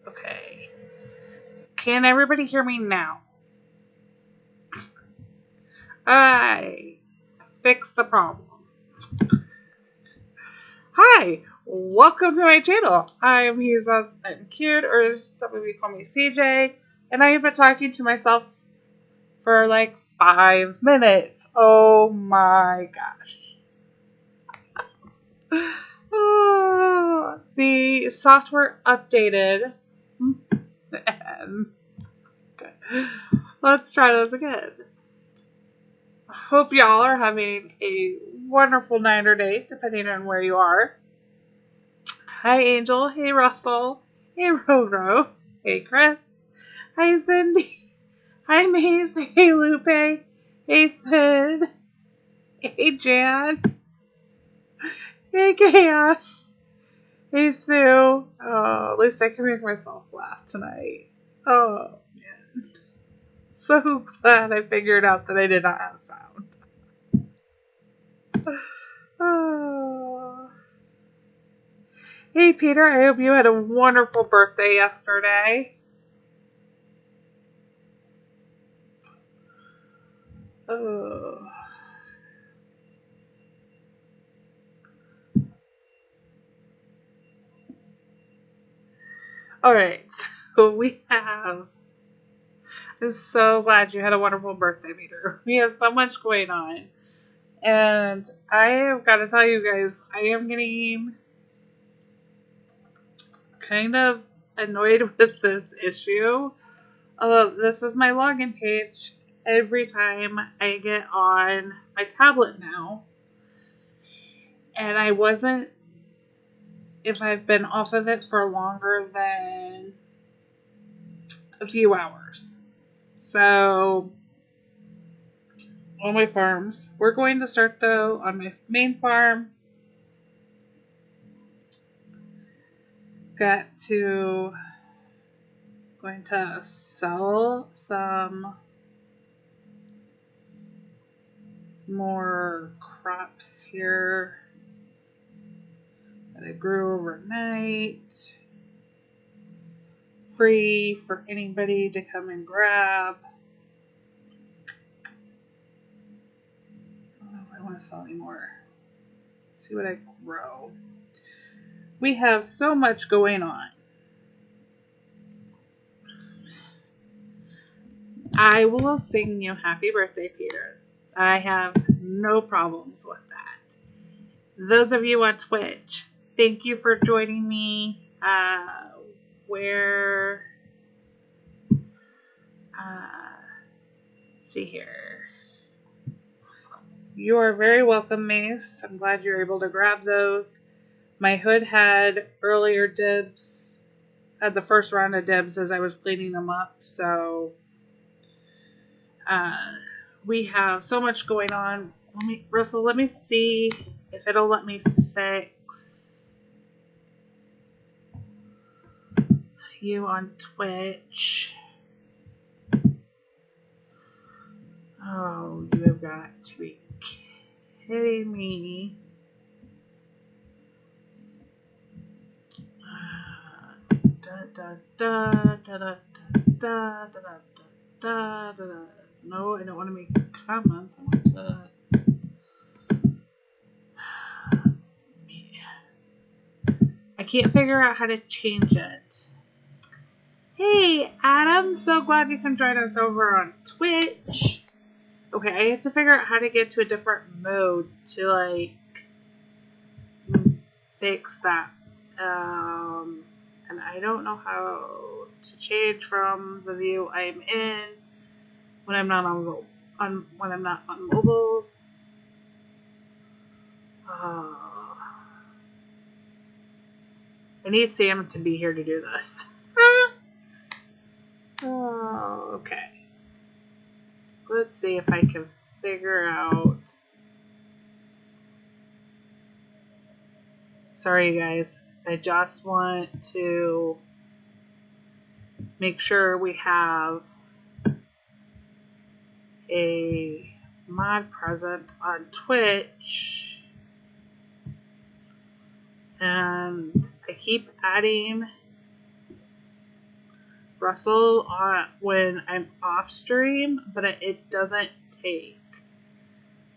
Okay. Can everybody hear me now? I fixed the problem. Hi, welcome to my channel. I'm Hesezimcute, or some of you call me CJ, and I have been talking to myself for like 5 minutes. Oh my gosh. Oh, the software updated. And let's try this again. Hope y'all are having a wonderful night or day, depending on where you are. Hi, Angel. Hey, Russell. Hey, Roro. Hey, Chris. Hi, Cindy. Hi, Maze. Hey, Lupe. Hey, Sid. Hey, Jan. Hey, Chaos. Hey, Sue. Oh, at least I can make myself laugh tonight. Oh, man. So glad I figured out that I did not have sound. Oh. Hey, Peter. I hope you had a wonderful birthday yesterday. Oh. Alright, so I'm so glad you had a wonderful birthday, Peter. We have so much going on. And I have got to tell you guys, I am getting kind of annoyed with this issue. This is my login page every time I get on my tablet now. And I wasn't, if I've been off of it for longer than a few hours. So, on my farms. We're going to start, though, on my main farm. Going to sell some more crops here that I grew overnight. Free for anybody to come and grab. I don't know if I want to sell anymore. Let's see what I grow. We have so much going on. I will sing you happy birthday, Peter. I have no problems with that. Those of you on Twitch, thank you for joining me. See here. You are very welcome, Mace. I'm glad you're able to grab those. My hood had earlier dibs, had the first round of dibs as I was cleaning them up. So we have so much going on. Russell, let me see if it'll let me fix you on Twitch. Oh, you have got to be kidding me. No, I don't want to make comments. I want to. I can't figure out how to change it. Hey, Adam, so glad you can join us over on Twitch. Okay, I have to figure out how to get to a different mode to, like, fix that. And I don't know how to change from the view I'm in when I'm not on mobile. I need Sam to be here to do this. Oh, okay. Let's see if I can figure out. Sorry, guys. I just want to make sure we have a mod present on Twitch. And I keep adding Russell when I'm off stream, but it doesn't take.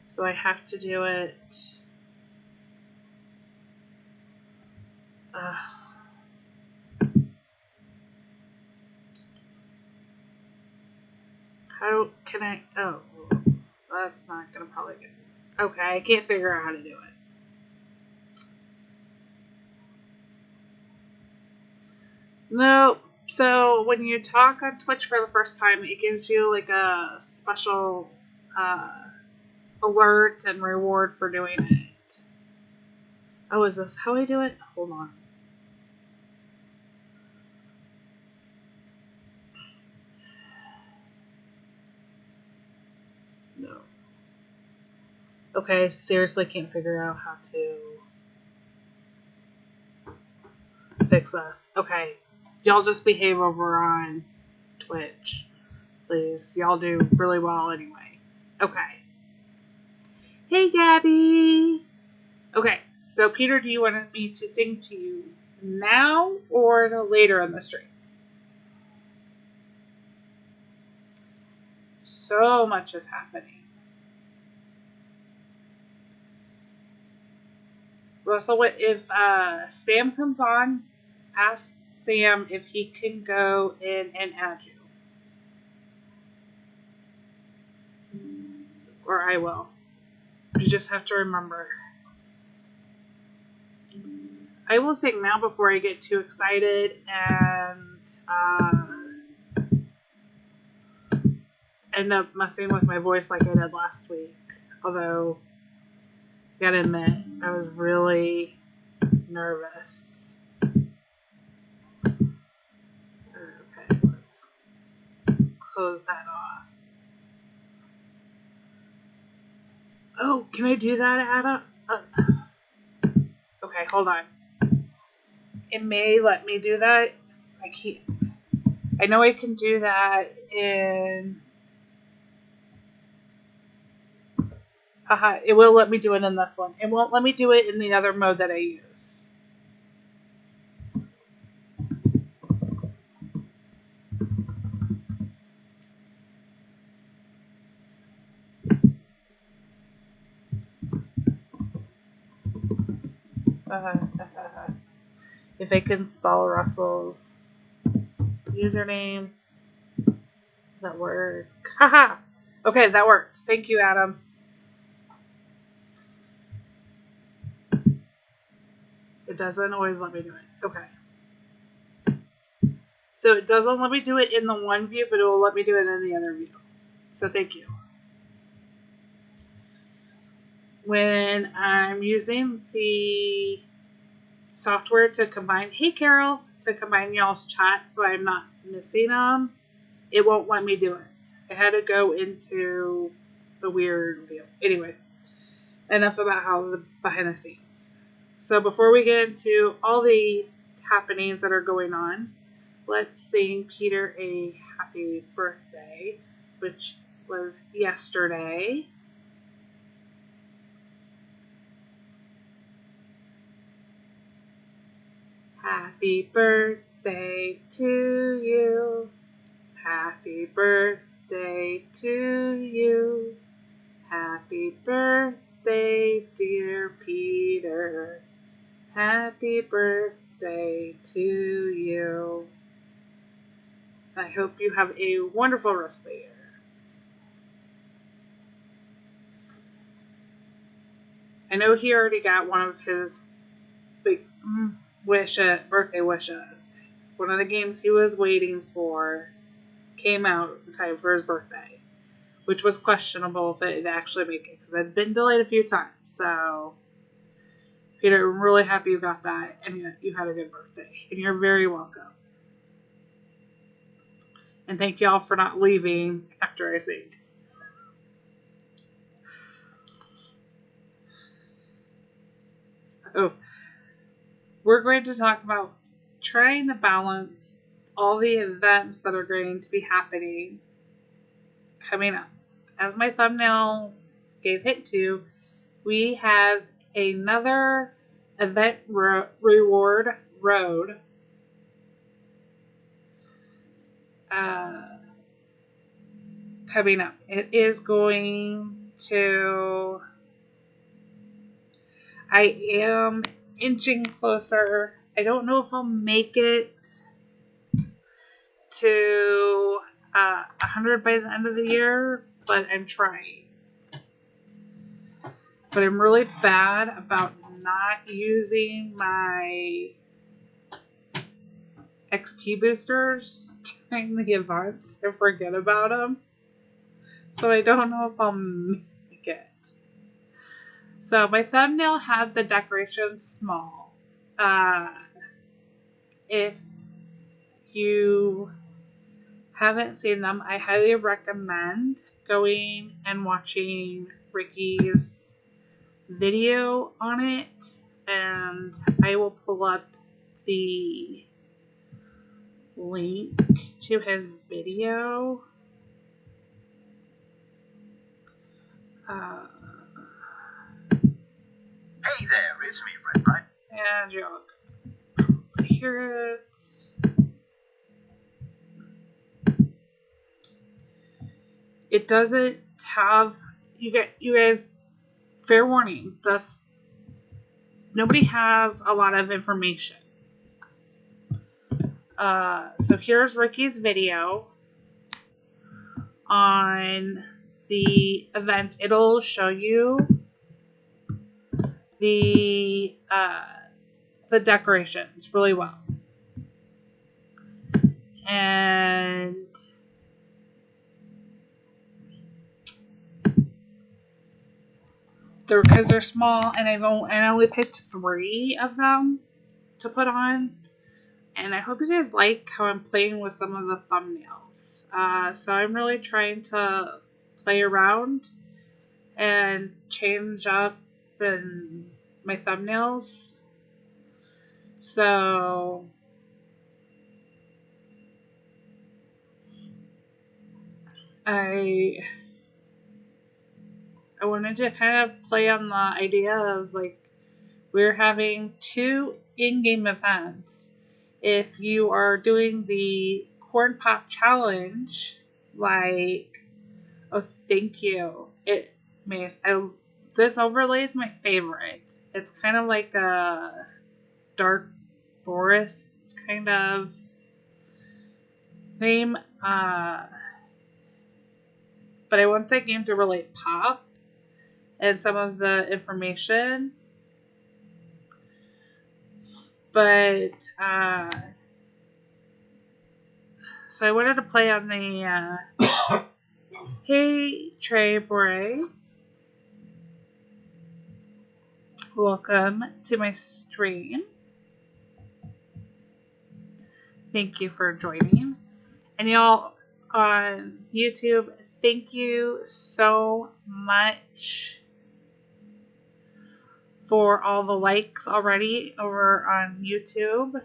So I have to do it. How can I? Oh, that's not gonna probably get. Okay, I can't figure out how to do it. No. So when you talk on Twitch for the first time, it gives you like a special alert and reward for doing it. Oh, is this how I do it? Hold on. No. Okay, seriously can't figure out how to fix this. Okay. Y'all just behave over on Twitch. Please. Y'all do really well anyway. Okay. Hey, Gabby. Okay, so Peter, do you want me to sing to you now or later in the stream? So much is happening. Russell, if Sam comes on, ask Sam if he can go in and add you. Or I will. You just have to remember. I will sing now before I get too excited and end up messing with my voice like I did last week. Although, I gotta admit, I was really nervous. Okay, let's close that off. Oh, can I do that, Adam? Okay, hold on. It may let me do that. I can't. I know I can do that in. Haha, it will let me do it in this one. It won't let me do it in the other mode that I use. If I can spell Russell's username, does that work? Haha! Okay, that worked. Thank you, Adam. It doesn't always let me do it. Okay. So it doesn't let me do it in the one view, but it will let me do it in the other view. So thank you. When I'm using the software to combine, hey Carol, to combine y'all's chat so I'm not missing them, it won't let me do it. I had to go into the weird view. Anyway, enough about how the behind the scenes. So before we get into all the happenings that are going on, let's sing Peter a happy birthday, which was yesterday. Happy birthday to you. Happy birthday to you. Happy birthday, dear Peter. Happy birthday to you. I hope you have a wonderful rest of the year. I know he already got one of his big birthday wishes. One of the games he was waiting for came out in time for his birthday, which was questionable if it'd actually make it because it had been delayed a few times. So, Peter, I'm really happy you got that and you had a good birthday. And you're very welcome. And thank y'all for not leaving after I sing. So, we're going to talk about trying to balance all the events that are going to be happening coming up. As my thumbnail gave hint to, we have another event reward road coming up. It is going to. I am inching closer. I don't know if I'll make it to 100 by the end of the year, but I'm trying. But I'm really bad about not using my XP boosters during the events. I forget about them. So I don't know if I'll make it. So my thumbnail had the decorations small. If you haven't seen them, I highly recommend going and watching Ricky's video on it, and I will pull up the link to his video. Hey there, it's me, Red Bud. And you'll hear it. It doesn't have you guys. Fair warning. Nobody has a lot of information. So here's Ricky's video on the event. It'll show you the decorations really well. And because they're small, and I only picked 3 of them to put on. And I hope you guys like how I'm playing with some of the thumbnails. So I'm really trying to play around and change up in my thumbnails. So I wanted to kind of play on the idea of, like, we're having 2 in-game events. If you are doing the Corn Pop Challenge, like, oh, thank you. This overlay is my favorite. It's kind of like a dark forest kind of theme. But I want the game to really pop and some of the information. But, so I wanted to play on the, hey, Trey Bray. Welcome to my stream. Thank you for joining. And y'all on YouTube, thank you so much for all the likes already over on YouTube.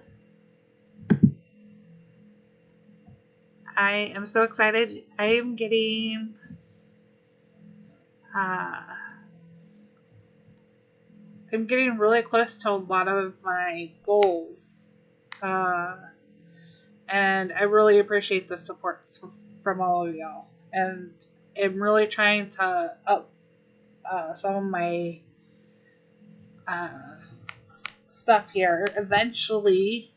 I am so excited. I am getting I'm getting really close to a lot of my goals. And I really appreciate the support from all of y'all. And I'm really trying to up some of my stuff here. Eventually,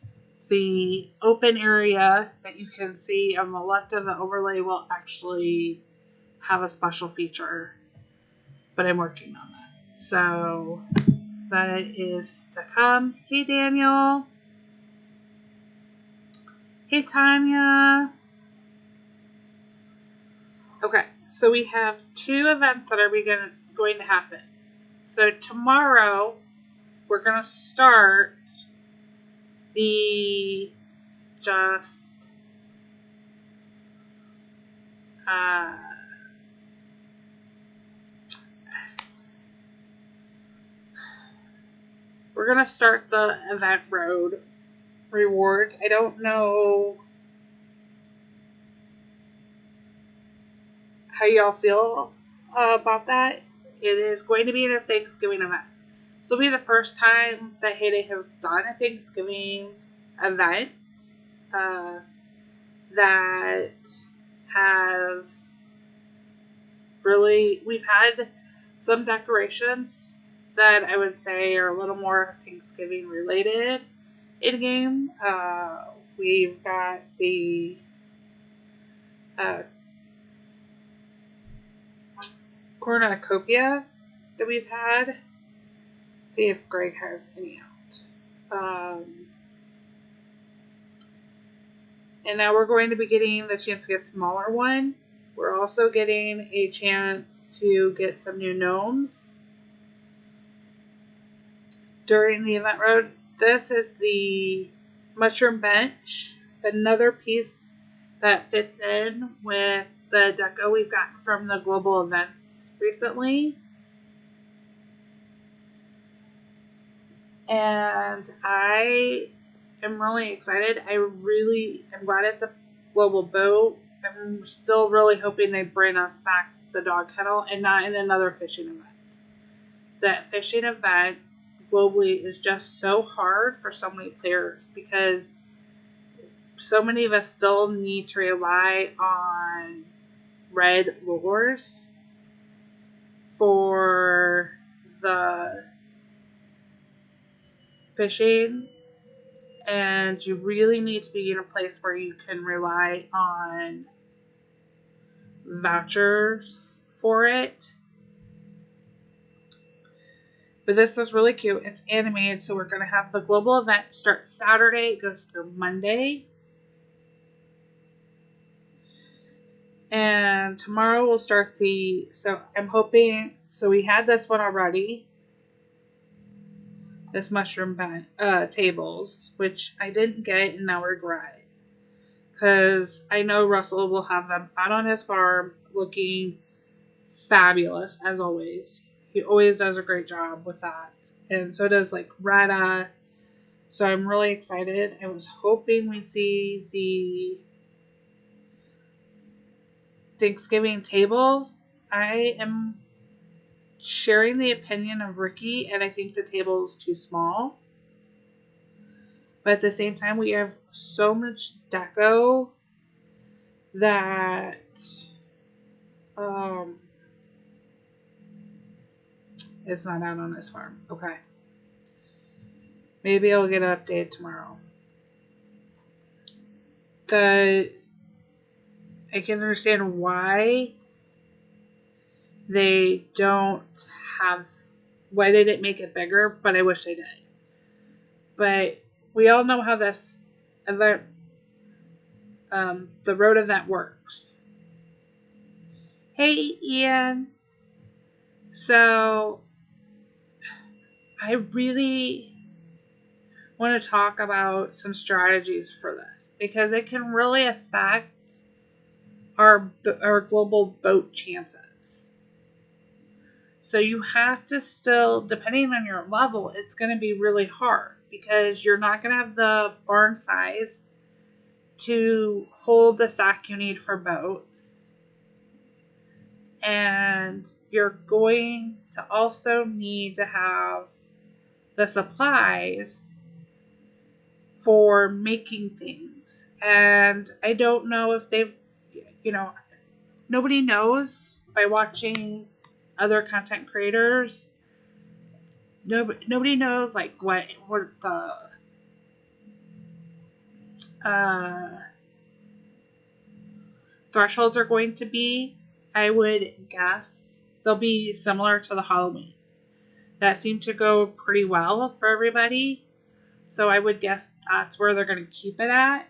the open area that you can see on the left of the overlay will actually have a special feature. But I'm working on that. So that is to come. Hey, Daniel. Hey, Tanya. Okay, so we have 2 events that are going to happen. So tomorrow, we're going to start the we're going to start the event road rewards. I don't know how y'all feel about that. It is going to be a Thanksgiving event. This will be the first time that Heyday has done a Thanksgiving event. that has really, we've had some decorations that I would say are a little more Thanksgiving related in game. We've got the uh, cornucopia that we've had. Let's see if Greg has any out. And now we're going to be getting the chance to get a smaller one. We're also getting a chance to get some new gnomes during the event road. This is the mushroom bench, another piece that fits in with the deco we've gotten from the global events recently. And I am really excited. I really am glad it's a global boat. I'm still really hoping they bring us back the dog kennel and not in another fishing event. That fishing event globally is just so hard for so many players because so many of us still need to rely on red lures for the fishing, and you really need to be in a place where you can rely on vouchers for it. But this is really cute. It's animated, so we're going to have the global event start Saturday. It goes through Monday. And tomorrow we'll start so I'm hoping, so we had this one already. This mushroom tables, which I didn't get and now regret. Because I know Russell will have them out on his farm looking fabulous, as always. He always does a great job with that. And so does like Retta. So I'm really excited. I was hoping we'd see the Thanksgiving table. I am sharing the opinion of Ricky, and I think the table is too small. But at the same time, we have so much deco that it's not out on his farm. Okay. Maybe I'll get an update tomorrow. I can understand why they didn't make it bigger, but I wish they did. But we all know how this event, the road event works. Hey, Ian. So, I really want to talk about some strategies for this because it can really affect our global boat chances. So you have to still, depending on your level, it's going to be really hard because you're not going to have the barn size to hold the stock you need for boats. And you're going to also need to have the supplies for making things. And I don't know if nobody knows by watching other content creators. Nobody knows like what the thresholds are going to be. I would guess they'll be similar to the Halloween. That seemed to go pretty well for everybody. So I would guess that's where they're going to keep it at.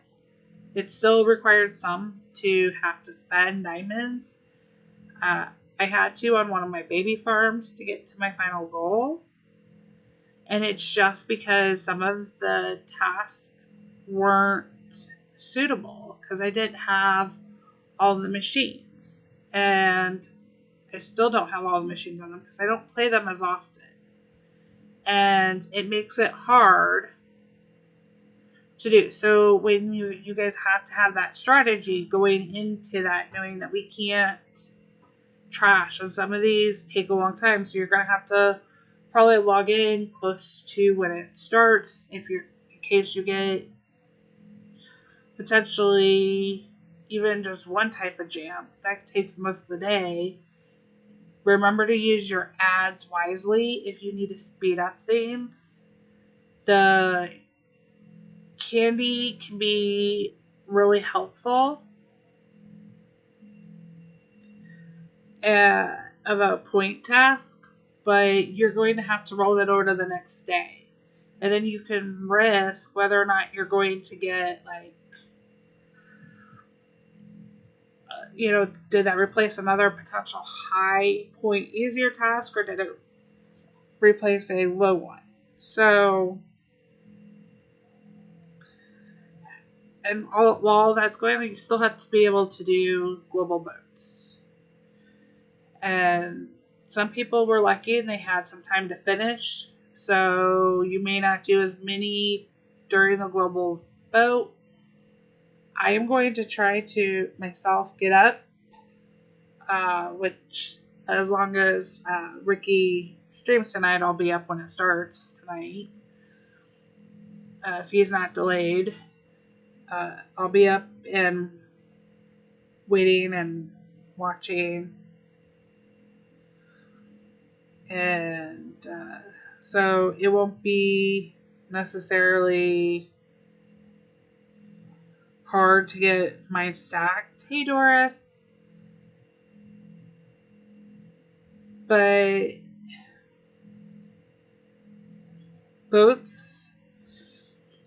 It still required some to have to spend diamonds. I had to on one of my baby farms to get to my final goal. And it's just because some of the tasks weren't suitable because I didn't have all the machines. And I still don't have all the machines on them because I don't play them as often. And it makes it hard to do. So when you guys have to have that strategy going into that, knowing that we can't trash, and some of these take a long time, so you're going to have to probably log in close to when it starts in case you get potentially even just one type of jam. That takes most of the day. Remember to use your ads wisely if you need to speed up things. The candy can be really helpful of a point task, but you're going to have to roll that over to the next day. And then you can risk whether or not you're going to get, like, did that replace another potential high point easier task, or did it replace a low one? So, and while that's going on, you still have to be able to do global boats. And some people were lucky and they had some time to finish. So you may not do as many during the global boat. I am going to try to myself get up, which as long as Ricky streams tonight, I'll be up when it starts tonight. If he's not delayed, I'll be up and waiting and watching. And so it won't be necessarily hard to get mine stacked. Hey, Doris. But boats,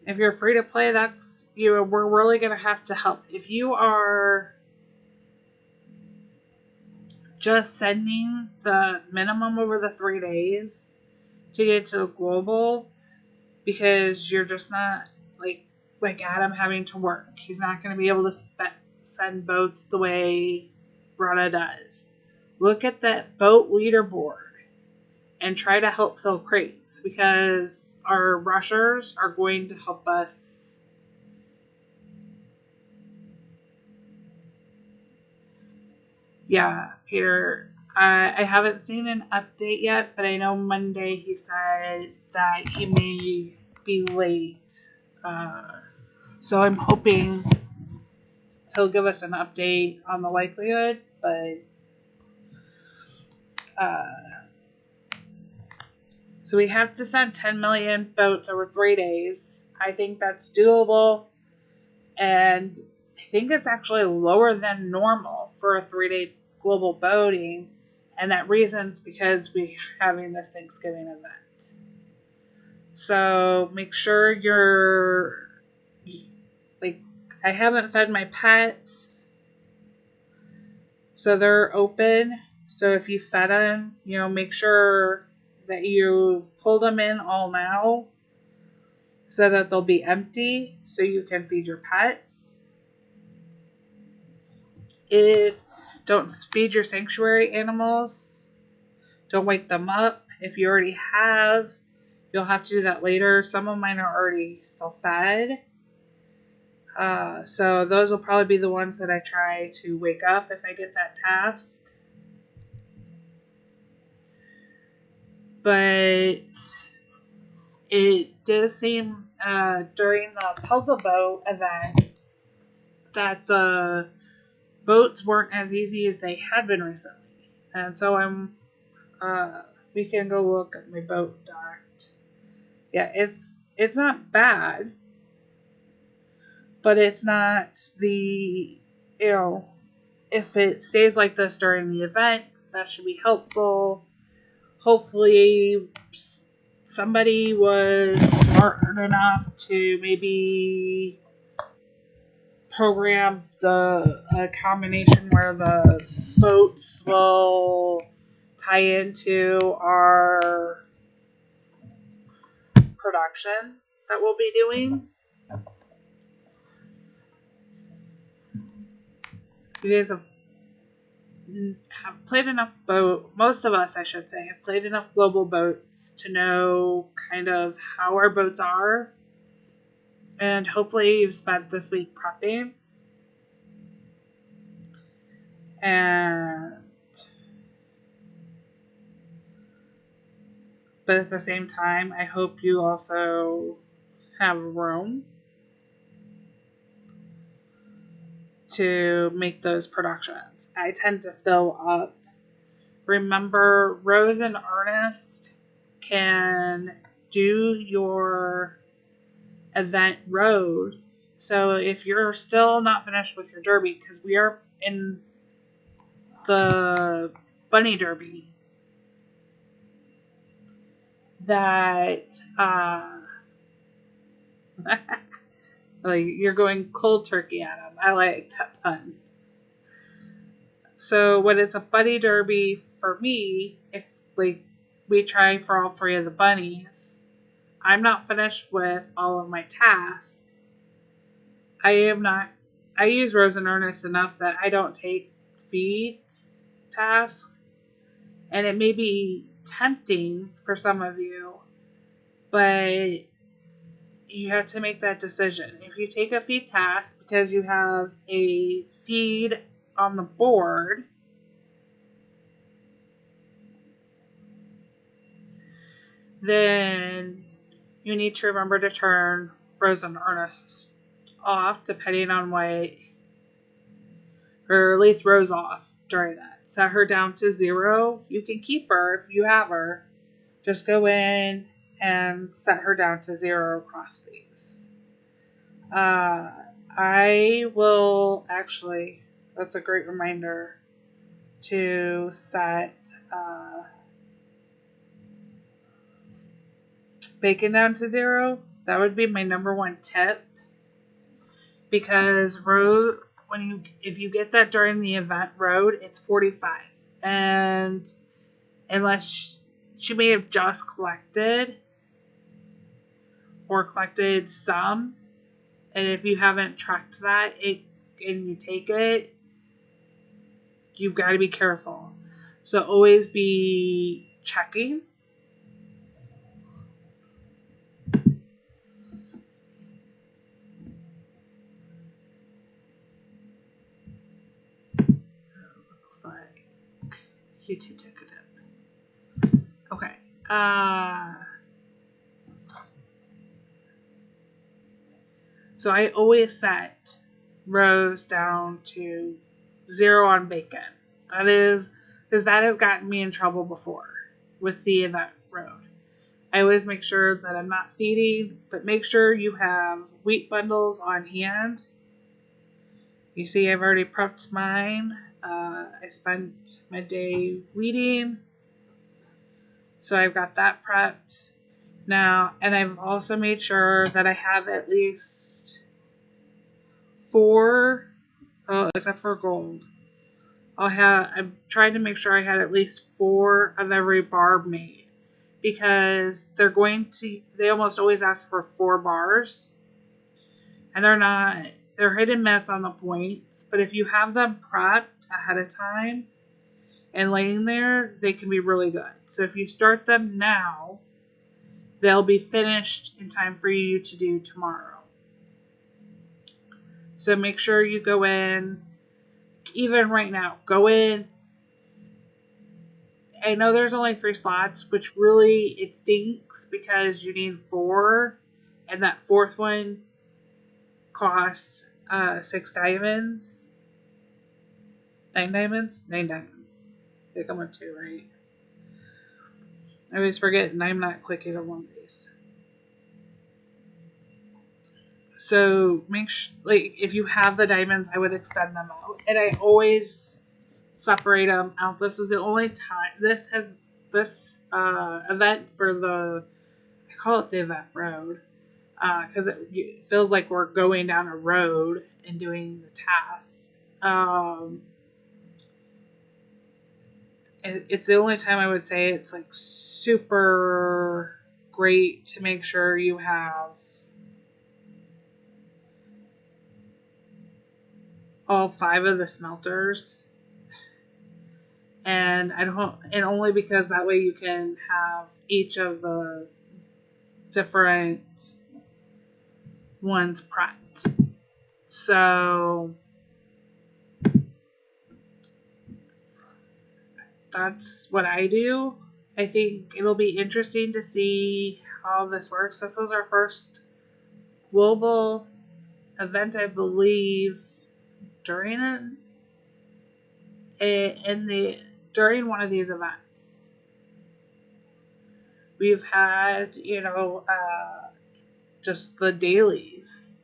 if you're free to play, we're really going to have to help. If you are just sending the minimum over the 3 days to get to global, because you're just not like Adam having to work. He's not going to be able to send boats the way Rana does. Look at that boat leaderboard and try to help fill crates, because our rushers are going to help us. Yeah, Peter, I haven't seen an update yet, but I know Monday he said that he may be late. So I'm hoping he'll give us an update on the likelihood, but so we have to send 10 million boats over 3 days. I think that's doable, and I think it's actually lower than normal for a 3-day global boating, and that reason's because we're having this Thanksgiving event. So make sure I haven't fed my pets, so they're open. So if you fed them, make sure that you've pulled them in all now so that they'll be empty so you can feed your pets. Don't feed your sanctuary animals. Don't wake them up. If you already have, you'll have to do that later. Some of mine are already still fed. So those will probably be the ones that I try to wake up if I get that task. But it does seem during the puzzle boat event that the boats weren't as easy as they had been recently. And so we can go look at my boat docked. Yeah, it's not bad, but it's not if it stays like this during the event, that should be helpful. Hopefully somebody was smart enough to maybe program a combination where the boats will tie into our production that we'll be doing. You guys have played enough most of us, I should say, have played enough global boats to know kind of how our boats are. And hopefully you've spent this week prepping. But at the same time, I hope you also have room to make those productions. I tend to fill up. Remember, Rose and Ernest can do your event road. So if you're still not finished with your derby, because we are in the bunny derby, that like you're going cold turkey at them. I like that pun. So when it's a bunny derby for me, if like we try for all three of the bunnies, I'm not finished with all of my tasks. I am not. I use Rose and Ernest enough that I don't take feeds tasks, and it may be tempting for some of you, but you have to make that decision. If you take a feed task because you have a feed on the board, then you need to remember to turn Rose and Ernest off, depending on what, or at least Rose off during that. Set her down to 0. You can keep her if you have her. Just go in and set her down to 0 across these. I will actually, that's a great reminder to set Bacon down to 0. That would be my number one tip, because road, if you get that during the event road, it's 45, and unless she may have just collected some, and if you haven't tracked that and you take it, you've got to be careful. So always be checking. Looks like YouTube took a dip. Okay. So I always set Rose down to 0 on bacon. That is because that has gotten me in trouble before with the event road. I always make sure that I'm not feeding, but make sure you have wheat bundles on hand. You see, I've already prepped mine. I spent my day reading, so I've got that prepped now, and I've also made sure that I have at least 4, except for gold. I'm trying to make sure I had at least 4 of every barb made, because they almost always ask for 4 bars, and they're hit and miss on the points, but if you have them prepped ahead of time and laying there, they can be really good. So if you start them now, they'll be finished in time for you to do tomorrow. So make sure you go in, even right now, go in. I know there's only 3 slots, which really it stinks because you need 4, and that 4th one costs 6 diamonds. 9 diamonds? 9 diamonds. I think I'm on 2, right? I always forget, and I'm not clicking on one of these. So if you have the diamonds, I would extend them out, and I always separate them out. This is the only time this event for I call it the event road, because it feels like we're going down a road and doing the tasks. It's the only time I would say it's like super great to make sure you have all 5 of the smelters, and only because that way you can have each of the different ones prepped. So that's what I do. I think it'll be interesting to see how this works. This is our first global event, I believe, during during one of these events. We've had, just the dailies,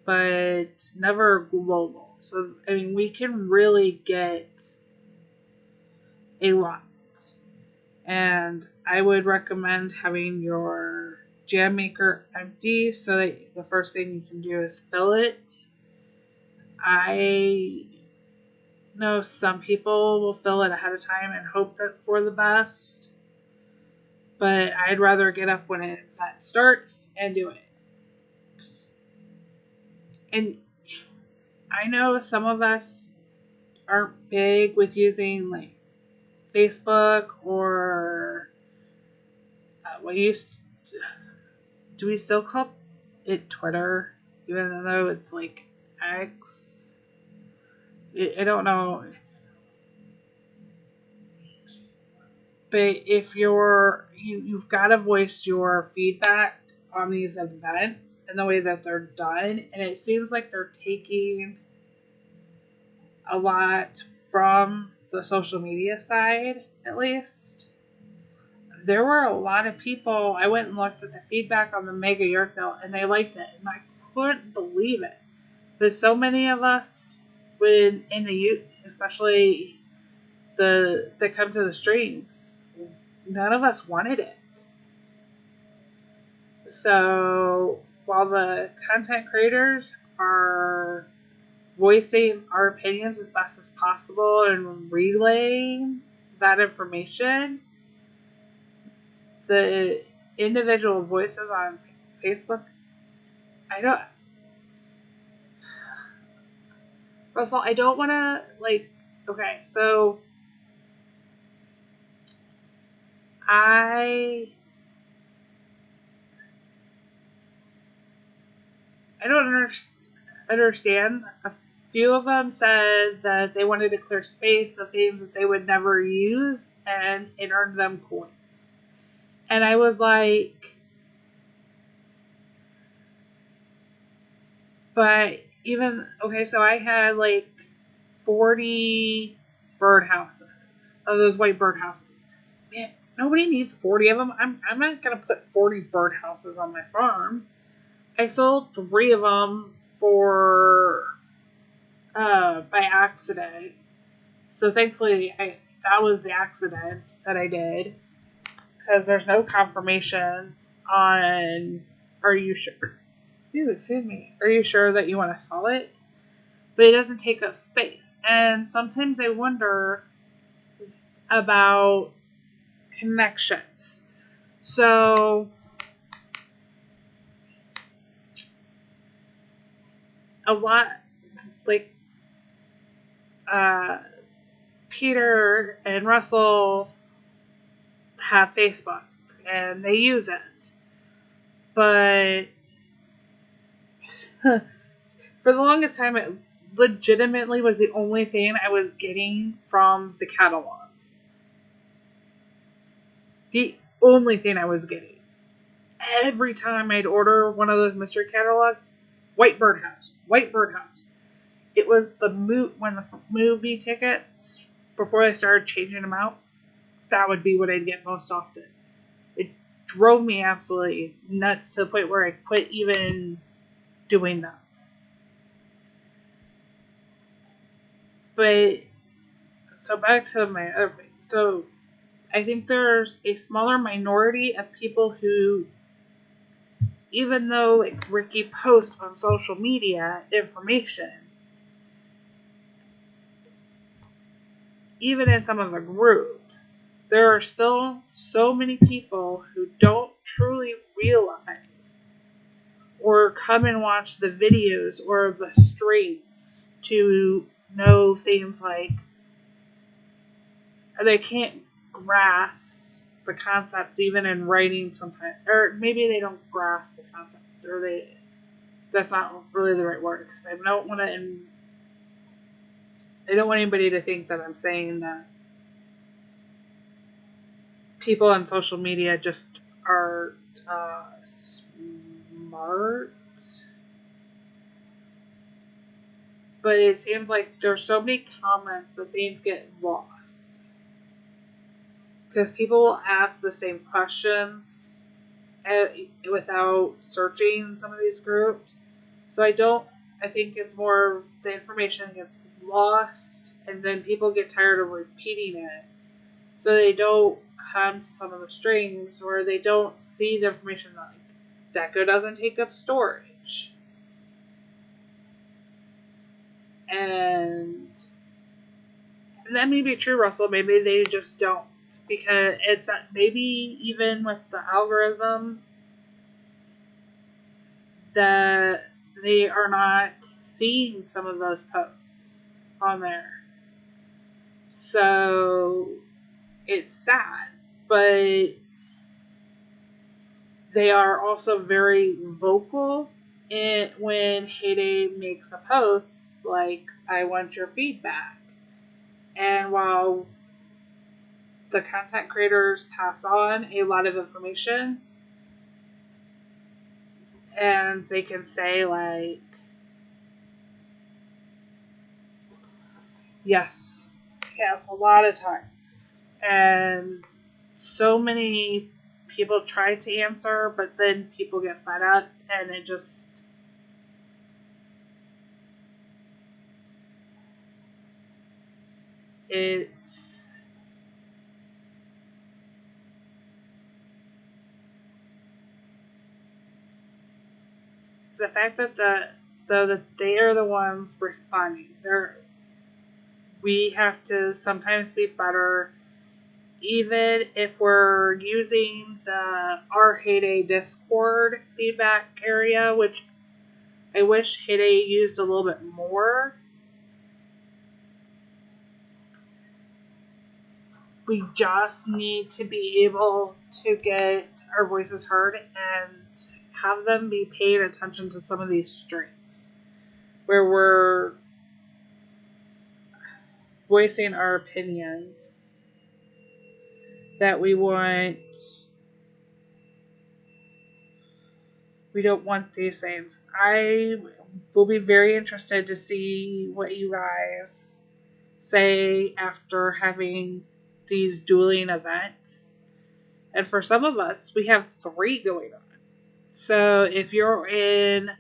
but never global. So, I mean, we can really get a lot. And I would recommend having your jam maker empty so that the first thing you can do is fill it. I know some people will fill it ahead of time and hope that for the best, but I'd rather get up when that starts and do it. And I know some of us aren't big with using like Facebook or what used. Do we still call it Twitter, even though it's like X? I don't know. But if you've got to voice your feedback on these events and the way that they're done, and it seems like they're taking a lot from the social media side, at least. There were a lot of people. I went and looked at the feedback on the mega yard sale, and they liked it, and I couldn't believe it. There's so many of us in the youth, especially that come to the streams. None of us wanted it. So while the content creators are voicing our opinions as best as possible and relaying that information, the individual voices on Facebook, Russell, I don't want to, okay, so I don't understand. A few of them said that they wanted to clear space of things that they would never use, and it earned them coins. And I was like, but so I had 40 birdhouses, of those white birdhouses. Man, nobody needs 40 of them. I'm not going to put 40 birdhouses on my farm. I sold 3 of them by accident. So thankfully, that was the accident that I did, because there's no confirmation on, are you sure? Excuse me. Are you sure that you want to sell it? But it doesn't take up space. And sometimes I wonder about connections. So a lot, Peter and Russell have Facebook and they use it. But for the longest time, it legitimately was the only thing I was getting from the catalogs. The only thing I was getting. Every time I'd order one of those mystery catalogs, white birdhouse. It was when the movie tickets, before they started changing them out, that would be what I'd get most often. It drove me absolutely nuts to the point where I quit even doing that. But, so back to my other thing. So, I think there's a smaller minority of people who, even though Ricky posts on social media information, even in some of the groups, there are still so many people who don't truly realize or come and watch the videos or the streams to know things like, they can't grasp the concept even in writing sometimes, or maybe they don't grasp the concept, or that's not really the right word, because I don't want anybody to think that I'm saying that people on social media just aren't smart. but it seems like there's so many comments that things get lost. Because people will ask the same questions without searching some of these groups. So I think it's more of the information gets lost and then people get tired of repeating it. So they don't come to some of the streams or they don't see the information like Deco doesn't take up storage. And that may be true, Russell. Maybe they just don't. Because it's maybe even with the algorithm that they are not seeing some of those posts on there. So it's sad. But they are also very vocal when Heyday makes a post like, I want your feedback. And while the content creators pass on a lot of information, and they can say like, yes, a lot of times. And so many people try to answer, but then people get fed up and it's the fact that that they are the ones responding. We have to sometimes be better, even if we're using our Heyday Discord feedback area, which I wish Heyday used a little bit more. We just need to be able to get our voices heard and have them be paying attention to some of these streams where we're voicing our opinions that we don't want these things. I will be very interested to see what you guys say after having these dueling events. And for some of us, we have 3 going on. So if you're in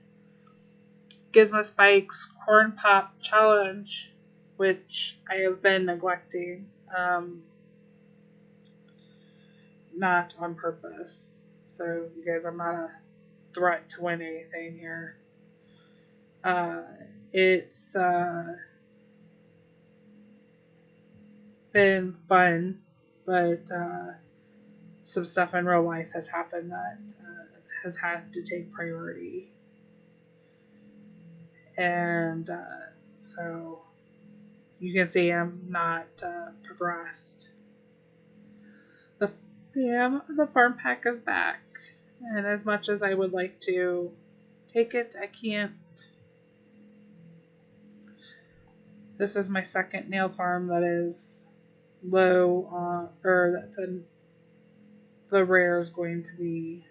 Gizmo Spike's Corn Pop Challenge, which I have been neglecting, not on purpose. So you guys, I'm not a threat to win anything here. It's been fun, but some stuff in real life has happened that has had to take priority. And so you can see I'm not progressed. The farm pack is back. And as much as I would like to take it, I can't. This is my second nail farm that is low on, or that's in the rare is going to be.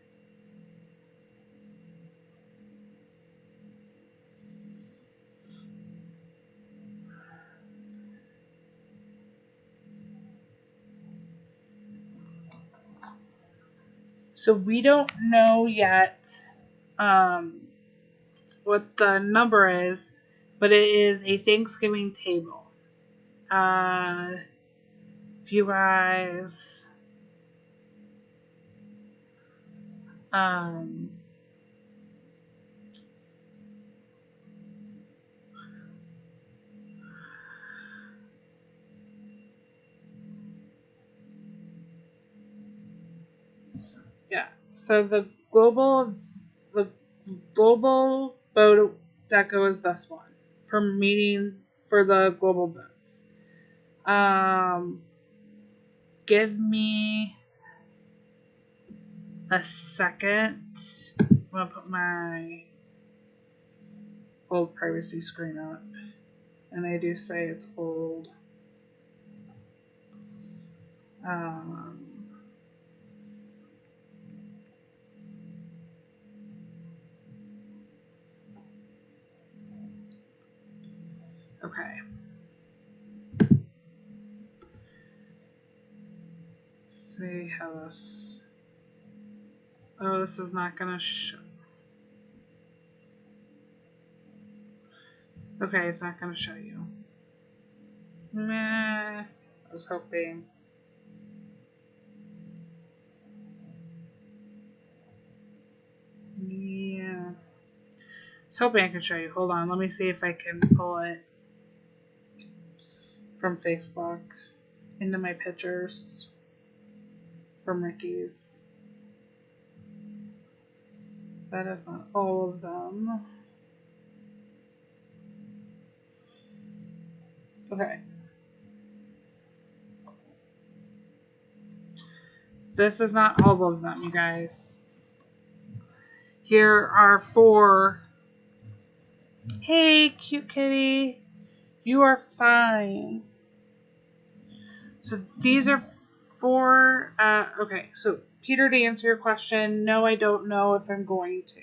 So we don't know yet what the number is, but it is a Thanksgiving table. If you guys yeah. So the global boat deco is this one for meeting for the global boats. Give me a second. I'm gonna put my old privacy screen up, and I do say it's old. Okay. Let's see how this. Oh, this is not gonna show. Okay, it's not gonna show you. Meh. I was hoping. Yeah. I was hoping I could show you. Hold on, let me see if I can pull it from Facebook into my pictures from Ricky's. That is not all of them. Okay. This is not all of them, you guys. Here are 4. Hey, cute kitty. You are fine. So these are 4. Okay, so Peter, to answer your question, no, I don't know if I'm going to.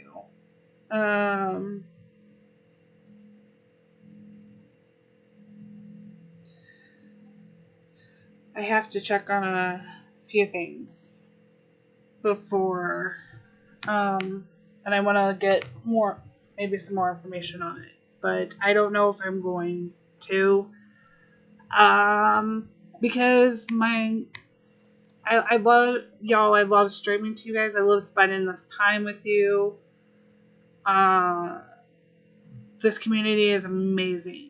I have to check on a few things before, and I want to get maybe some more information on it. But I don't know if I'm going to, because I love y'all. I love streaming to you guys. I love spending this time with you. This community is amazing.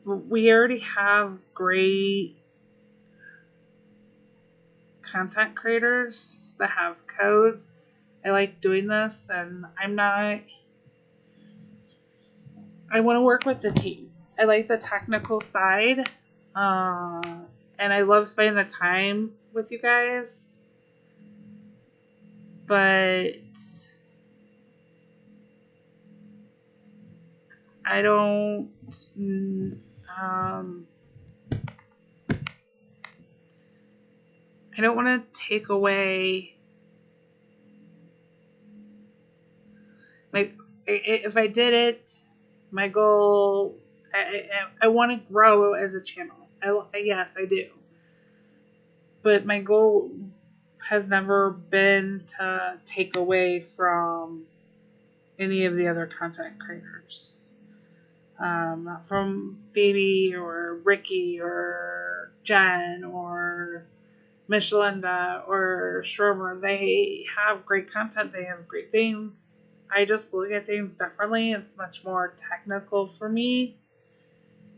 We already have great content creators that have codes. I like doing this, and I want to work with the team. I like the technical side, and I love spending the time with you guys. But I don't. I don't want to take away. Like, if I did it, my goal. I want to grow as a channel. Yes, I do. But my goal has never been to take away from any of the other content creators. From Phoebe or Ricky or Jen or Michelinda or Schromer. They have great content. They have great things. I just look at things differently. It's much more technical for me.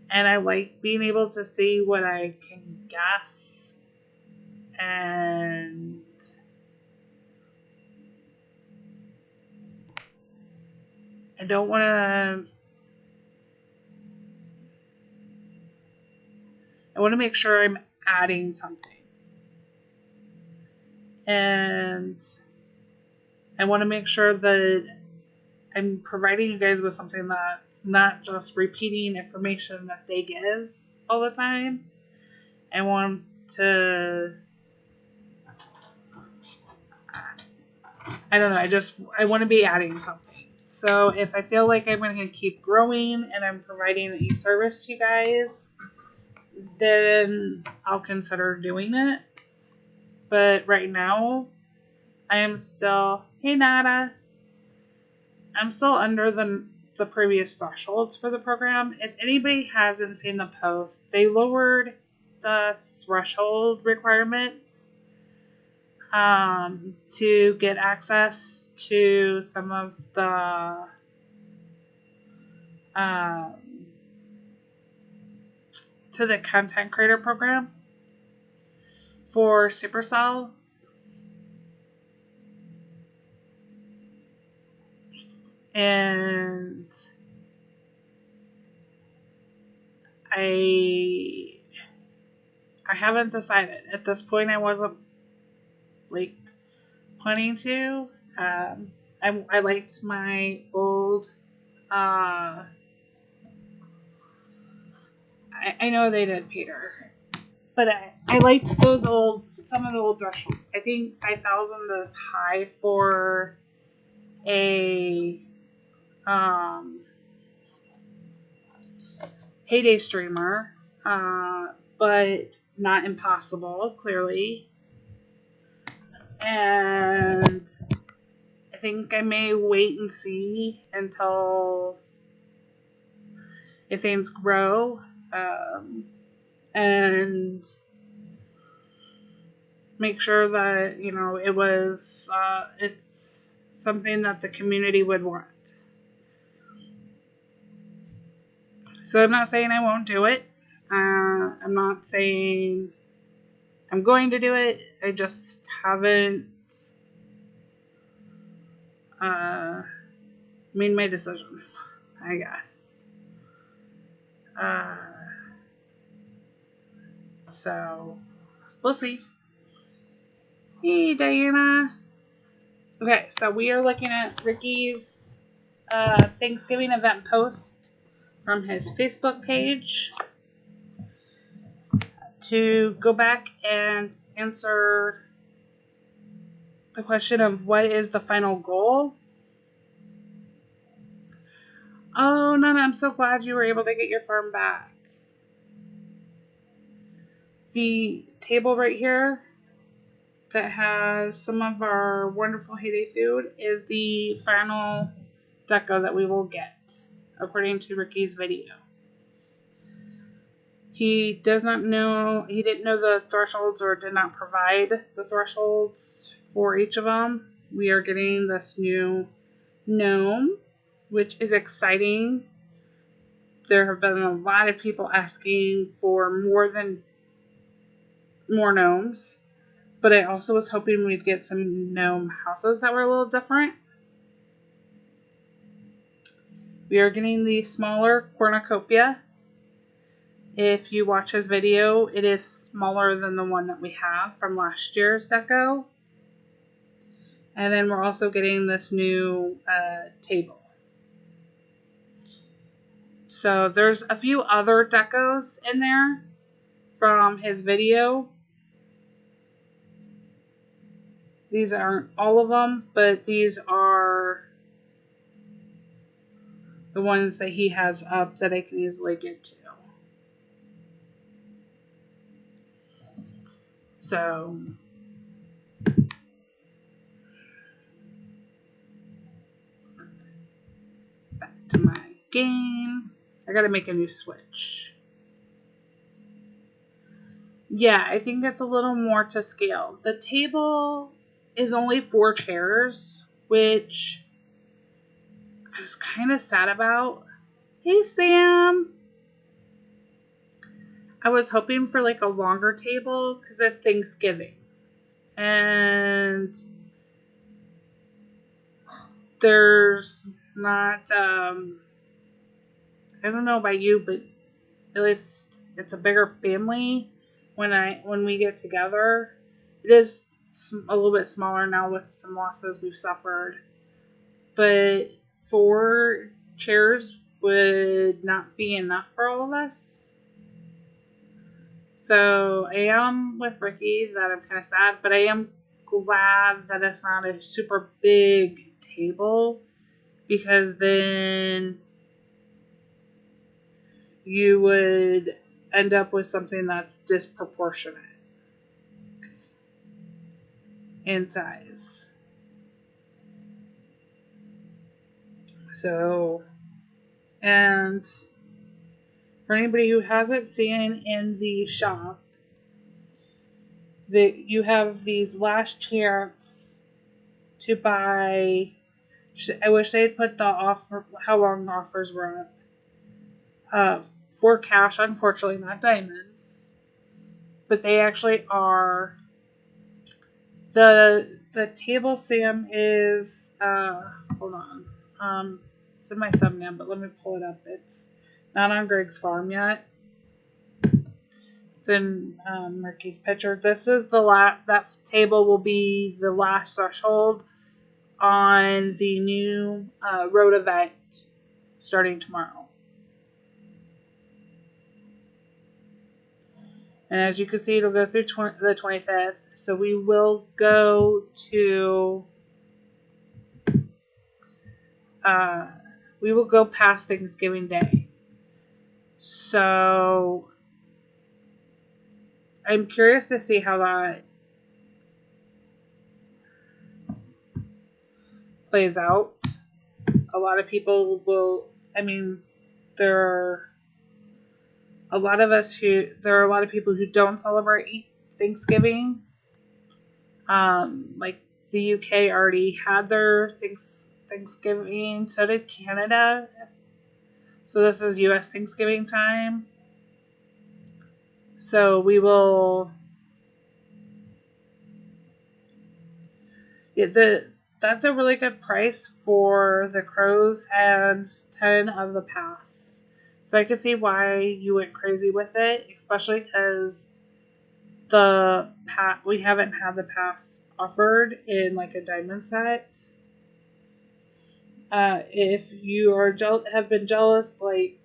And I like being able to see what I can guess. And I don't want to. I want to make sure I'm adding something. And I want to make sure that I'm providing you guys with something that's not just repeating information that they give all the time. I want to. I don't know. I want to be adding something. So if I feel like I'm going to keep growing and I'm providing a service to you guys, then I'll consider doing it. But right now, I am still, hey Nada, I'm still under the previous thresholds for the program. If anybody hasn't seen the post, they lowered the threshold requirements to get access to some of the to the content creator program for Supercell. And I haven't decided. At this point, I wasn't like planning to. I liked my old. I know they did, Peter, but I liked some of the old thresholds. I think 5,000 is high for a Heyday streamer, but not impossible, clearly. And I think I may wait and see until if things grow, and make sure that it's something that the community would want. So I'm not saying I won't do it. I'm not saying I'm going to do it. I just haven't made my decision, I guess. So we'll see. Hey, Diana. Okay, so we are looking at Ricky's Thanksgiving event post from his Facebook page to go back and answer the question of what is the final goal. Oh, Nana, I'm so glad you were able to get your farm back. The table right here that has some of our wonderful heyday food is the final deco that we will get, according to Ricky's video. He didn't know the thresholds or did not provide the thresholds for each of them. We are getting this new gnome, which is exciting. There have been a lot of people asking for more gnomes, but I also was hoping we'd get some gnome houses that were a little different. We are getting the smaller cornucopia. If you watch his video, it is smaller than the one that we have from last year's deco. And then we're also getting this new table. So there's a few other decos in there from his video. These aren't all of them, but these are the ones that he has up that I can easily get to. So back to my game. I gotta make a new switch. Yeah, I think it's a little more to scale. The table is only 4 chairs, which I was kind of sad about. Hey, Sam. I was hoping for like a longer table because it's Thanksgiving. And there's not, I don't know about you, but at least it's a bigger family when we get together. It is a little bit smaller now with some losses we've suffered. But 4 chairs would not be enough for all of us. So I am with Ricky that I'm kind of sad, but I am glad that it's not a super big table, because then you would end up with something that's disproportionate in size. So, and for anybody who hasn't seen in the shop, that you have these last chance to buy. I wish they had put the offer, how long the offers were up. For cash, unfortunately, not diamonds. But they actually are. The table, Sam, is hold on. It's in my thumbnail, but let me pull it up. It's not on Greg's farm yet. It's in Ricky's picture. This is that table will be the last threshold on the new road event starting tomorrow. And as you can see, it'll go through the 25th. So we will go to we will go past Thanksgiving Day. So I'm curious to see how that plays out. A lot of people will, I mean, there are a lot of us there are a lot of people who don't celebrate Thanksgiving. Like the UK already had their Thanksgiving, so did Canada. So this is US Thanksgiving time. So we will, that's a really good price for the crows and 10 of the pass. So I could see why you went crazy with it, especially because we haven't had the pass offered in like a diamond set. If you have been jealous, like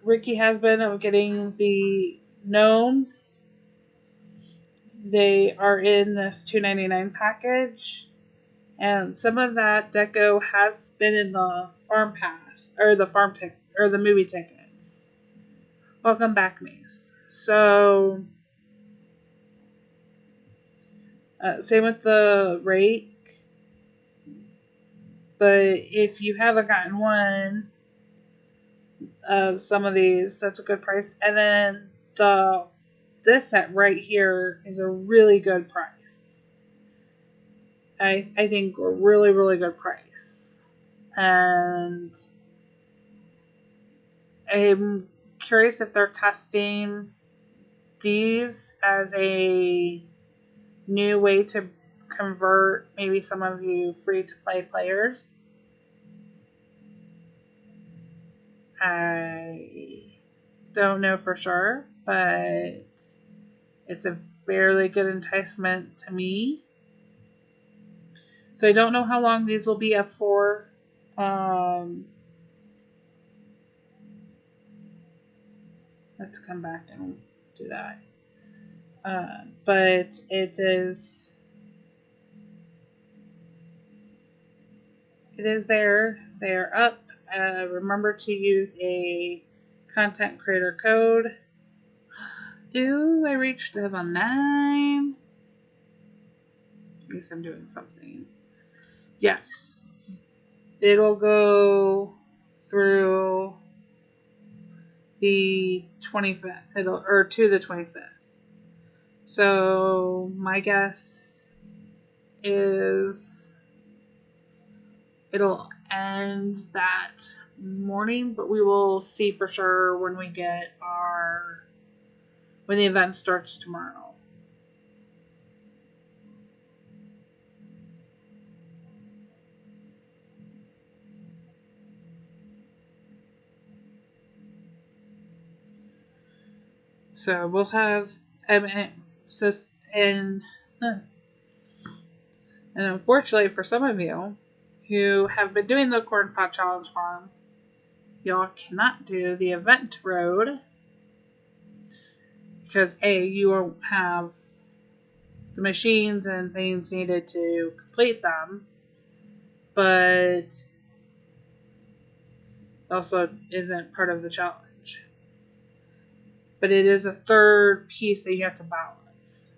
Ricky has been, of getting the gnomes, they are in this $2.99 package, and some of that deco has been in the farm pass or the farm ticket or the movie tickets. Welcome back, Mace. So, same with the rake. But if you haven't gotten one of some of these, that's a good price. And then this set right here is a really good price. I think a really, really good price. And I'm curious if they're testing these as a new way to convert maybe some of you free to play players. I don't know for sure, but it's a fairly good enticement to me. So I don't know how long these will be up for. Let's come back and do that. But it is there. They are up. Remember to use a content creator code. Ooh, I reached level 9. I guess I'm doing something. Yes. It'll go through the 25th. Or to the 25th. So my guess is it'll end that morning, but we will see for sure when the event starts tomorrow. So we'll have, so and unfortunately for some of you who have been doing the Corn Pot Challenge farm, y'all cannot do the event road because you won't have the machines and things needed to complete them, but also isn't part of the challenge. But it is a third piece that you have to balance.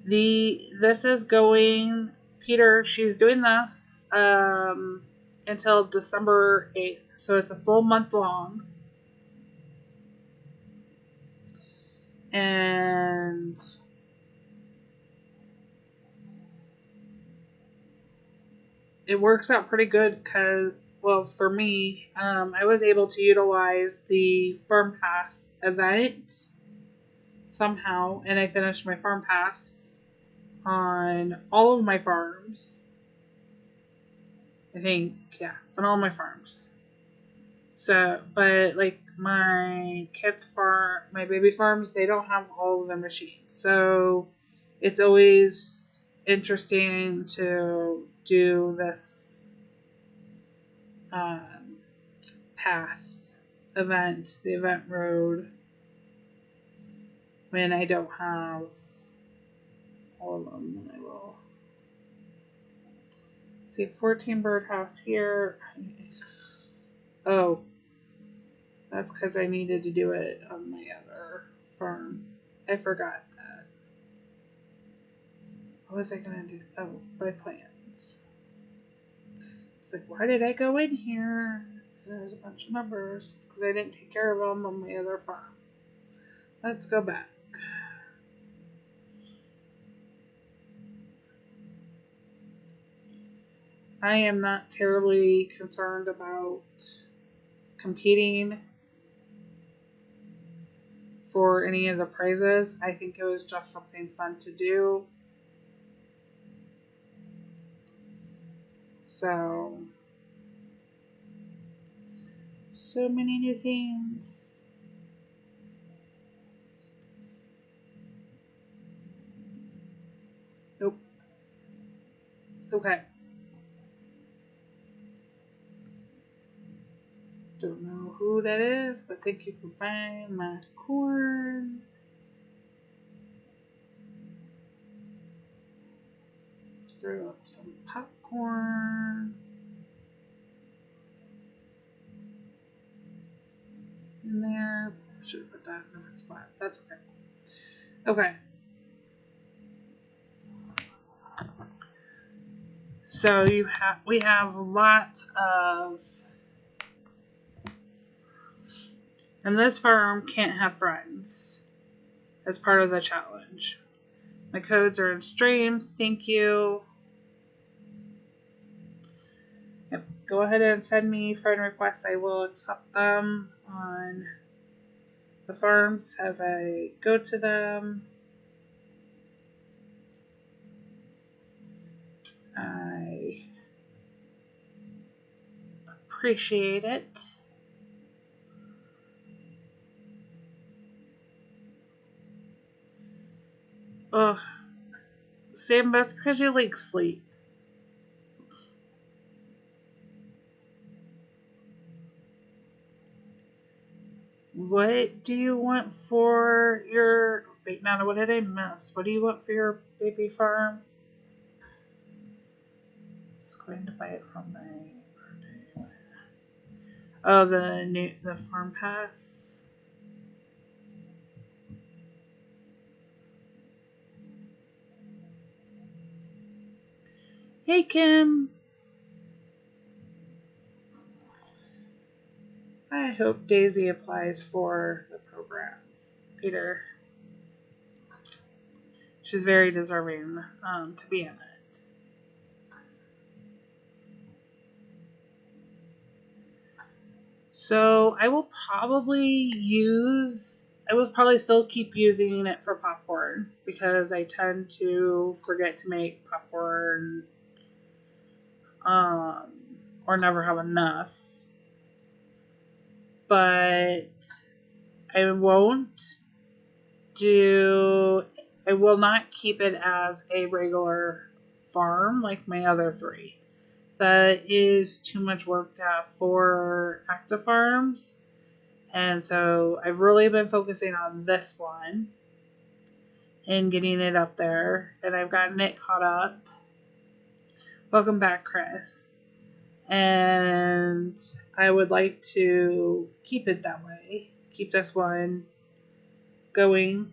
This is going, Peter, she's doing this until December 8th. So it's a full month long. And it works out pretty good because, well, for me, I was able to utilize the Farm Pass event somehow, and I finished my Farm Pass on all of my farms. I think, yeah, on all my farms. So, but like my kids' farm, my baby farms, they don't have all of the machines. So it's always interesting to do this path event, the event road, when I don't have all of them. And I will see 14 birdhouse here. Oh, that's because I needed to do it on my other farm. I forgot that. What was I going to do? Oh, my plants. It's like, why did I go in here? There's a bunch of numbers because I didn't take care of them on my other farm. Let's go back. I am not terribly concerned about competing for any of the prizes. I think it was just something fun to do. So many new things. Nope. Okay. Don't know who that is, but thank you for buying my corn. Throw up some popcorn in there. Should have put that in a different spot. That's okay. Okay. So we have lots of, and this farm can't have friends as part of the challenge. My codes are in streams. Thank you. Yep. Go ahead and send me friend requests. I will accept them on the farms as I go to them. I appreciate it. Ugh. Sam, that's because you like sleep. What do you want for your... Wait, Nana, what did I miss? What do you want for your baby farm? I was going to buy it from my birthday. Oh, the farm pass. Hey, Kim. I hope Daisy applies for the program. Peter. She's very deserving to be in it. So I will probably still keep using it for popcorn because I tend to forget to make popcorn or never have enough. But I won't I will not keep it as a regular farm like my other three. That is too much work to have for active farms. And so I've really been focusing on this one and getting it up there. And I've gotten it caught up. Welcome back, Chris. And I would like to keep it that way. Keep this one going.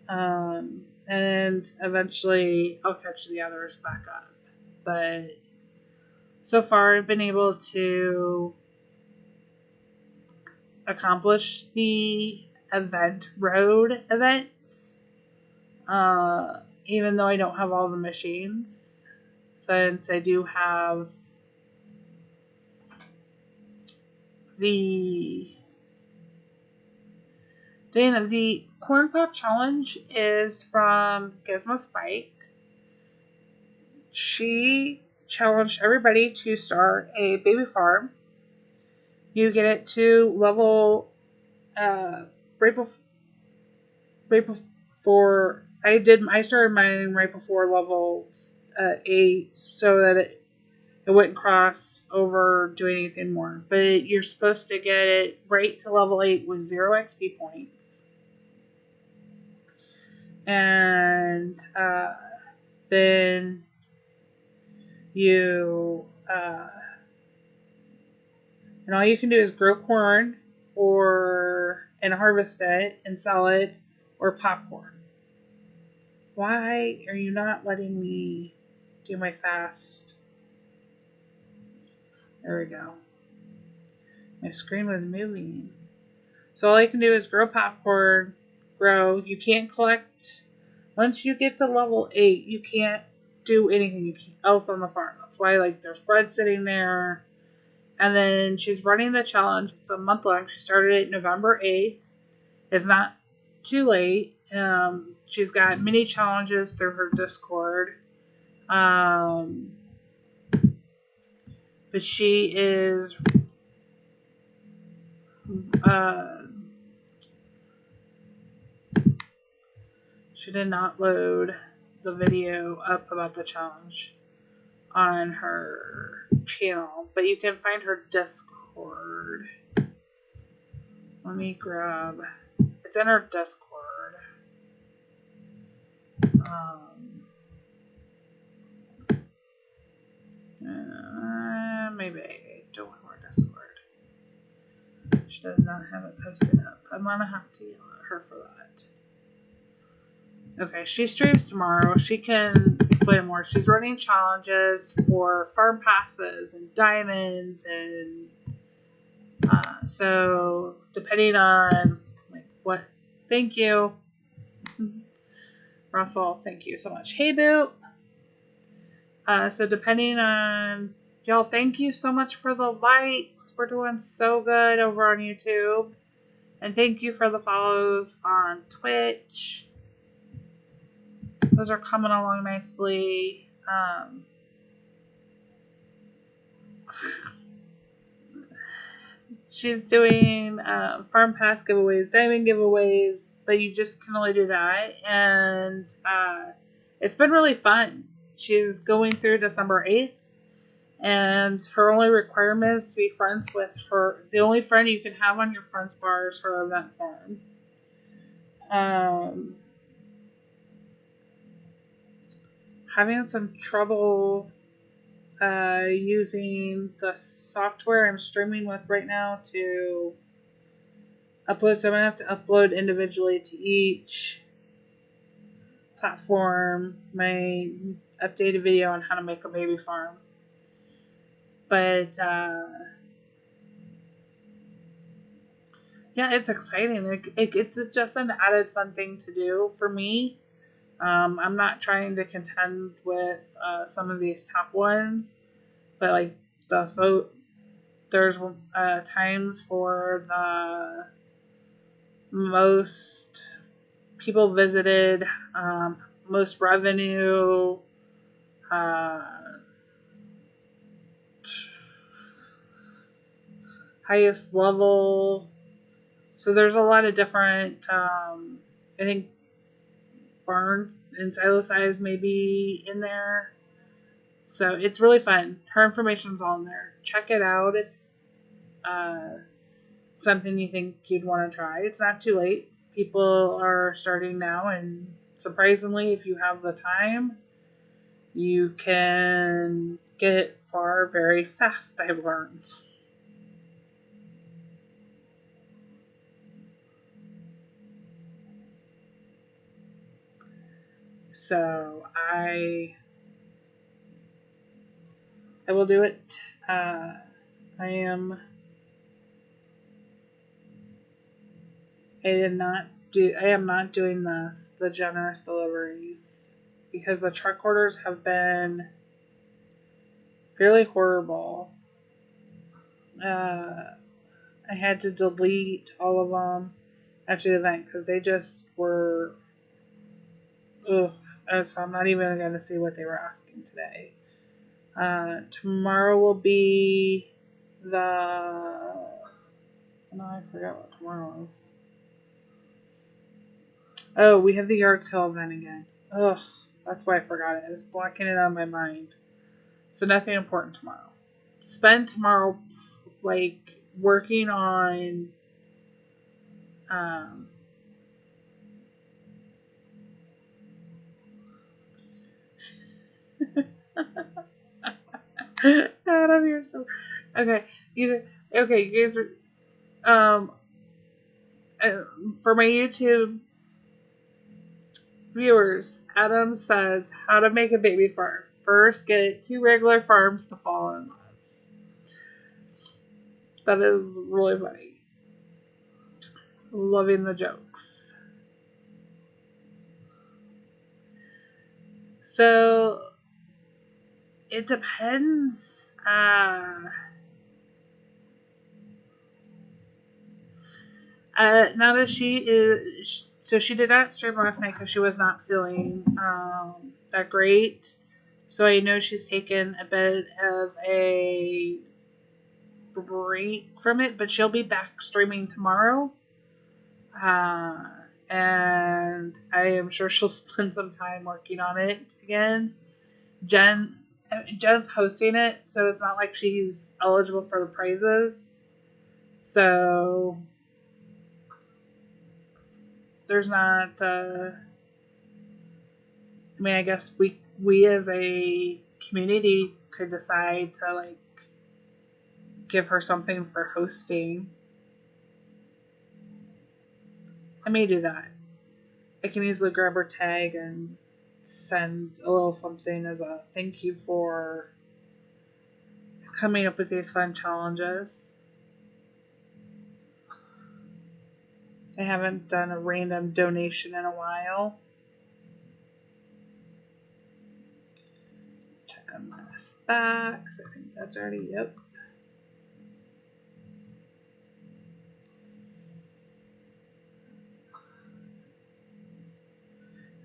And eventually I'll catch the others back up. But so far I've been able to accomplish the event road events, even though I don't have all the machines, since I do have the Dana. The Corn Pop Challenge is from Gizmo Spike. She challenged everybody to start a baby farm. You get it to level right before I started mining right before level 8 so that it wouldn't cross over do anything more. But you're supposed to get it right to level 8 with 0 XP points. And then you And all you can do is grow corn and harvest it and sell it, or popcorn. Why are you not letting me do my fast? There we go. My screen was moving. So all I can do is grow popcorn, grow. You can't collect. Once you get to level 8, you can't do anything else on the farm. That's why, like, there's bread sitting there. And then she's running the challenge. It's a month long. She started it November 8th. It's not too late. She's got mini challenges through her Discord. But she is she did not load the video up about the challenge on her channel, but you can find her Discord. Let me grab. It's in her Discord. Maybe I don't have her Discord. She does not have it posted up. I'm gonna have to yell at her for that. Okay, she streams tomorrow. She can explain more. She's running challenges for farm passes and diamonds, and so depending on like what. Thank you, Russell. Thank you so much. Hey, Boot. So depending on y'all, thank you so much for the likes. We're doing so good over on YouTube, and thank you for the follows on Twitch. Those are coming along nicely. She's doing farm pass giveaways, diamond giveaways, but you just can only do that. And it's been really fun. She's going through December 8th, and her only requirement is to be friends with her. The only friend you can have on your friends bar is her event farm. Having some trouble using the software I'm streaming with right now to upload. So I'm going to have to upload individually to each platform my updated video on how to make a baby farm. But yeah, it's exciting. It's just an added fun thing to do for me. I'm not trying to contend with some of these top ones, but like there's times for the most people visited, most revenue, highest level. So there's a lot of different, I think barn and silo size may be in there. So it's really fun. Her information's all in there. Check it out if something you think you'd want to try. It's not too late. People are starting now, and surprisingly, if you have the time, you can get far very fast, I've learned. So I will do it. I am not doing the generous deliveries because the truck orders have been fairly horrible. I had to delete all of them after the event because they just were. Ugh. So I'm not even going to see what they were asking today. Tomorrow will be the. No, I forgot what tomorrow is. Oh, we have the yard sale event again. Ugh, that's why I forgot it. I was blocking it out of my mind. So nothing important tomorrow. Spend tomorrow, like, working on, Adam, you're so okay. Okay, you guys are, for my YouTube viewers, Adam says how to make a baby farm. First, get 2 regular farms to fall in love. That is really funny. Loving the jokes. So, it depends. Now that she is, so she did not stream last night because she was not feeling that great. So I know she's taken a bit of a break from it, but she'll be back streaming tomorrow. And I am sure she'll spend some time working on it again. Jen's hosting it, so it's not like she's eligible for the prizes. So there's not. I guess we as a community could decide to like give her something for hosting. I may do that. I can easily grab her tag and send a little something as a thank you for coming up with these fun challenges. I haven't done a random donation in a while. Check on this back, because I think that's already, yep.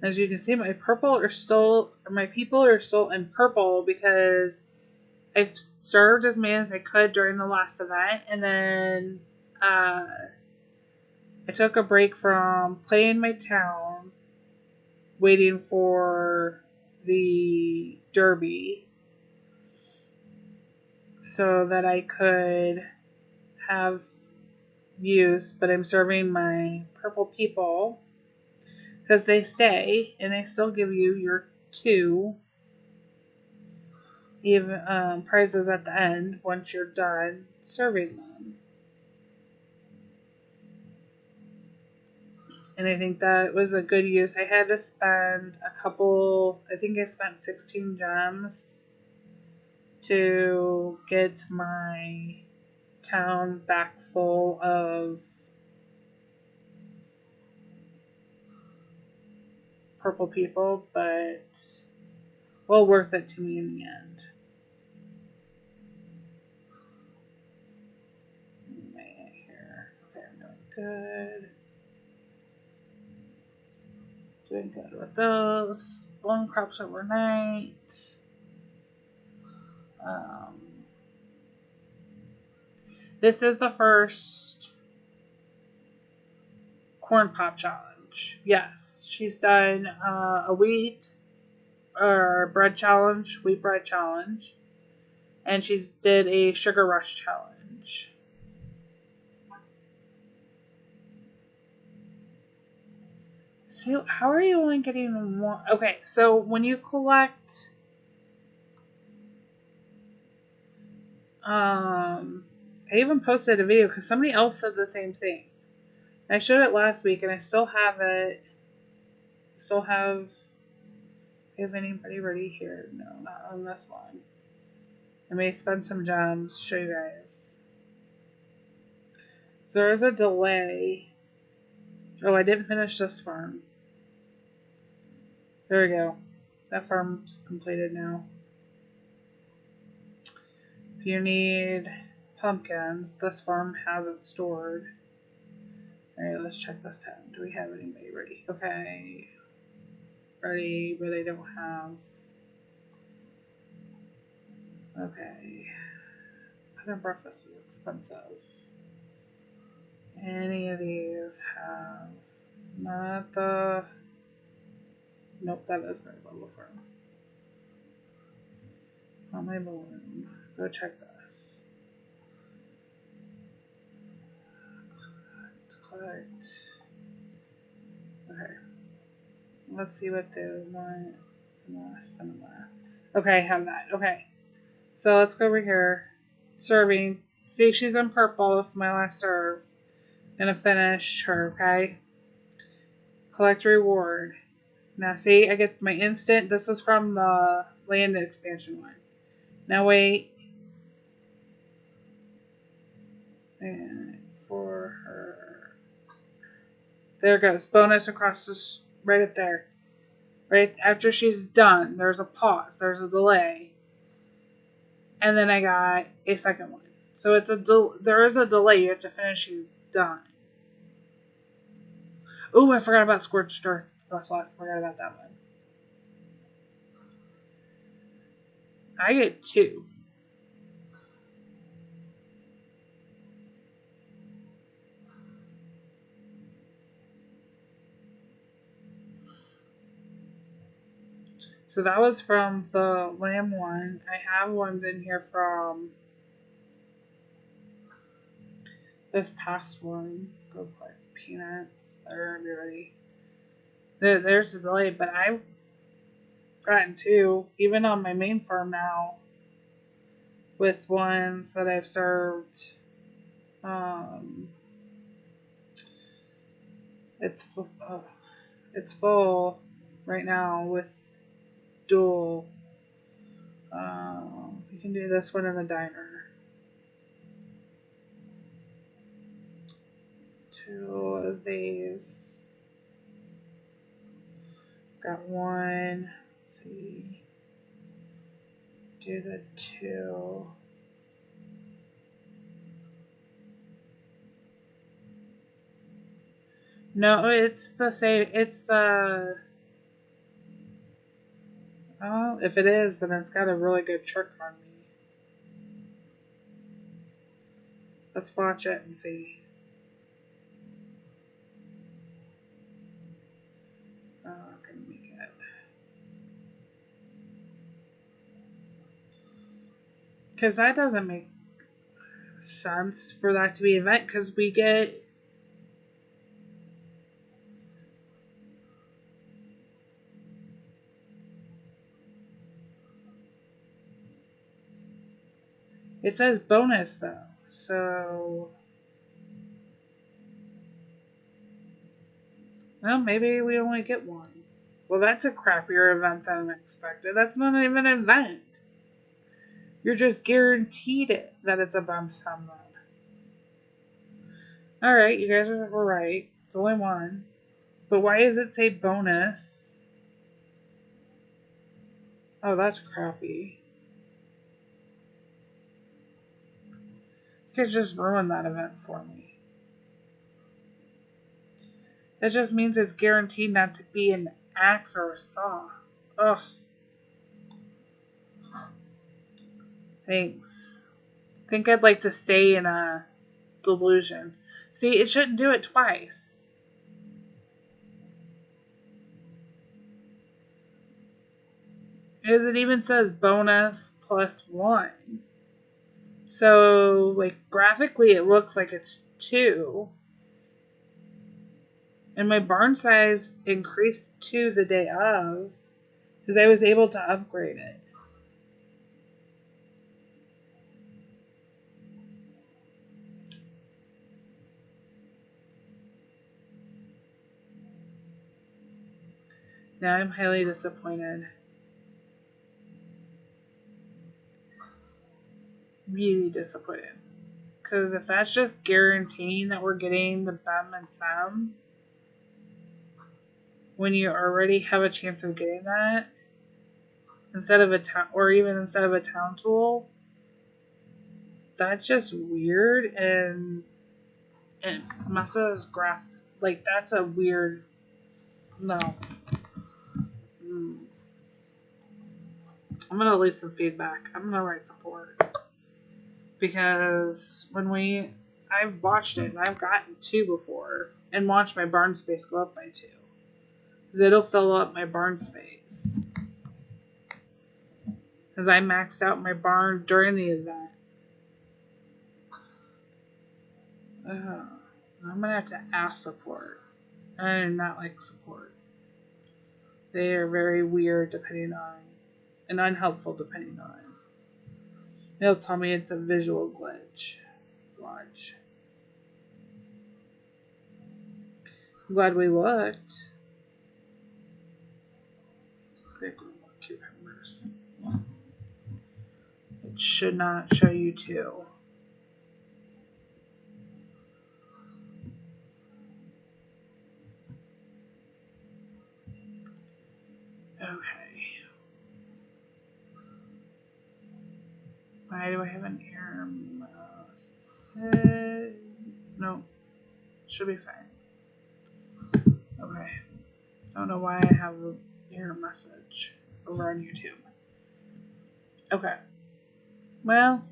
As you can see, my people are still in purple because I've served as many as I could during the last event, and then I took a break from playing my town, waiting for the derby, so that I could have use, but I'm serving my purple people because they stay and they still give you your 2 even prizes at the end once you're done serving them. And I think that was a good use. I had to spend I think I spent 16 gems to get my town back full of purple people, but well worth it to me in the end. Here. Okay, I'm doing good. Doing good with those. Blown crops overnight. This is the first corn pop challenge. Yes, she's done a wheat bread challenge, wheat bread challenge, and she's did a sugar rush challenge. So how are you only getting one? Okay, so when you collect, I even posted a video because somebody else said the same thing. I showed it last week, and I still have it. Still have. Have anybody ready here? No, not on this one. I may spend some gems to show you guys. So there's a delay. Oh, I didn't finish this farm. There we go. That farm's completed now. If you need pumpkins, this farm has it stored. Alright, let's check this town. Do we have anybody ready? Okay. Ready, but I don't have. Okay. Bed and breakfast is expensive. Any of these have not the. Nope, that is very level farm. On my balloon. Go check this. Collect. Okay. Let's see what they want in the cinema. Okay, I have that. Okay. So let's go over here. Serving. See, she's in purple. This is my last serve. Gonna finish her, okay? Collect reward. Now, see, I get my instant. This is from the land expansion one. Now, wait. And for her. There it goes. Bonus across this, right up there. Right after she's done, there's a pause. There's a delay. And then I got a second one. So it's there is a delay. You have to finish. She's done. Oh, I forgot about Scorched Earth. I forgot about that one. I get 2. So that was from the lamb one. I have ones in here from this past one. Go collect peanuts. They're ready. There's the delay, but I've gotten 2, even on my main farm now, with ones that I've served. It's full right now with dual. You can do this one in the diner. 2 of these. Got 1. Let's see. Do the 2. No, it's the same. It's the. Oh, if it is, then it's got a really good trick on me. Let's watch it and see. I'm gonna make it. Because that doesn't make sense for that to be an event, because we get. It says bonus though, so. Well, maybe we only get 1. Well, that's a crappier event than expected. That's not even an event. You're just guaranteed it that it's a bump sum run. Alright, you guys were right. It's only 1. But why does it say bonus? Oh, that's crappy. You guys just ruined that event for me. That just means it's guaranteed not to be an axe or a saw. Ugh. Thanks. Think I'd like to stay in a delusion. See, it shouldn't do it twice. Because it even says bonus plus 1. So, like, graphically it looks like it's 2. And my barn size increased 2 the day of. Because I was able to upgrade it. Now I'm highly disappointed. Really disappointed. Because if that's just guaranteeing that we're getting the BEM and SEM, when you already have a chance of getting that, instead of a town, or even instead of a town tool, that's just weird and messes graphics. Like, that's a weird. No. I'm gonna leave some feedback. I'm gonna write support. Because I've watched it and I've gotten 2 before and watched my barn space go up by 2. Because it'll fill up my barn space. Because I maxed out my barn during the event. I'm gonna have to ask support. I do not like support. They are very weird depending on, and unhelpful depending on. They'll tell me it's a visual glitch. watch. I'm glad we looked. Cucumbers. It should not show you two. Okay. Why do I have an error message? No. Should be fine. Okay. I don't know why I have an error message over on YouTube. Okay. Well,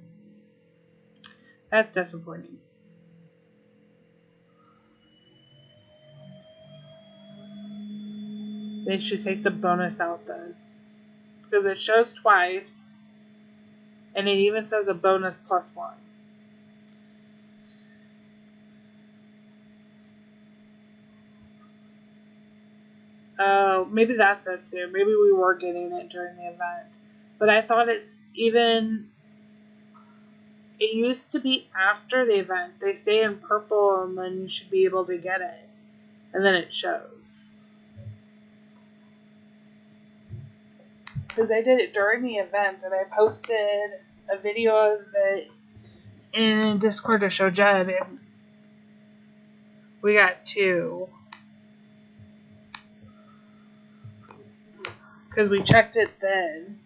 that's disappointing. They should take the bonus out then. Because it shows twice. And it even says a bonus +1. Oh, maybe that's it too. Maybe we were getting it during the event. But I thought it's even... It used to be after the event. They stay in purple and then you should be able to get it. And then it shows. Because I did it during the event and I posted a video of it in Discord to show Jen, and we got 2. Because we checked it then.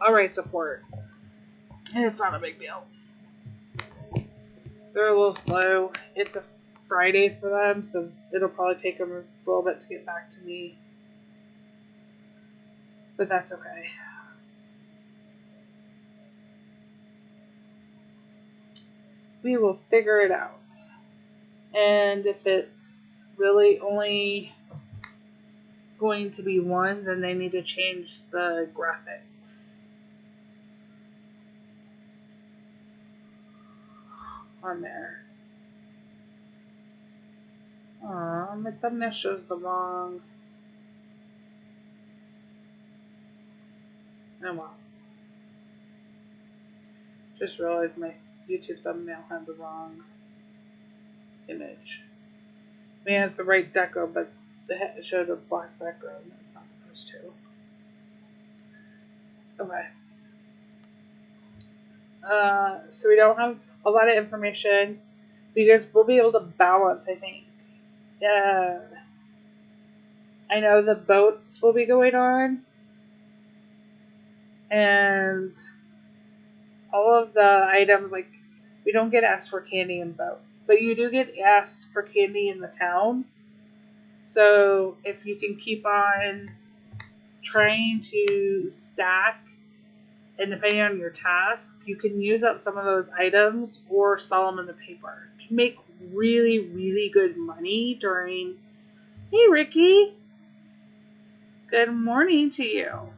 Alright, support. It's not a big deal. They're a little slow. It's a Friday for them, so it'll probably take them a little bit to get back to me. But that's okay. We will figure it out. And if it's really only going to be 1, then they need to change the graphics on there. My thumbnail shows the wrong. Oh well. Just realized my YouTube thumbnail had the wrong image. I mean, it has the right deco, but it showed a black background. It's not supposed to. Okay. So we don't have a lot of information. Because we'll be able to balance, I think. I know the boats will be going on. And all of the items, like, we don't get asked for candy in boats. But you do get asked for candy in the town. So if you can keep on trying to stack, and depending on your task, you can use up some of those items or sell them in the paper. You can make really, really good money during... Hey, Ricky. Good morning to you.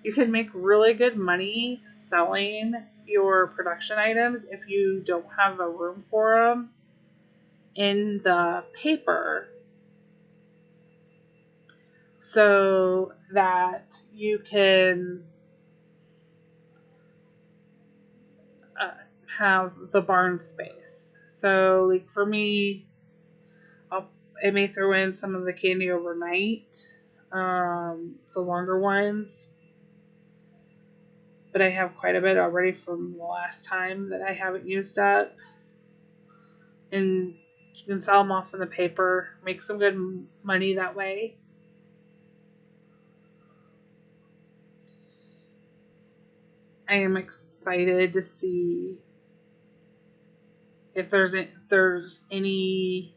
You can make really good money selling your production items if you don't have a room for them in the paper, so that you can have the barn space. So, like for me, I may throw in some of the candy overnight, the longer ones. But I have quite a bit already from the last time that I haven't used up. And you can sell them off in the paper, make some good money that way. I am excited to see if there's any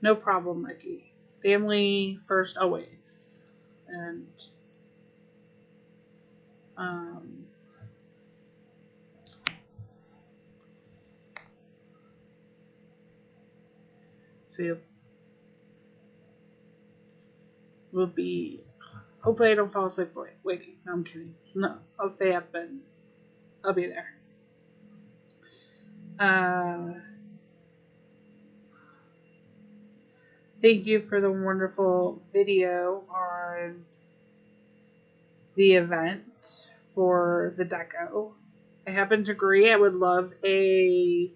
no problem, Ricky. Family first always. And so we'll be... Hopefully I don't fall asleep waiting. No, I'm kidding. No, I'll stay up and I'll be there. Thank you for the wonderful video on the event for the Deco. I happen to agree. I would love a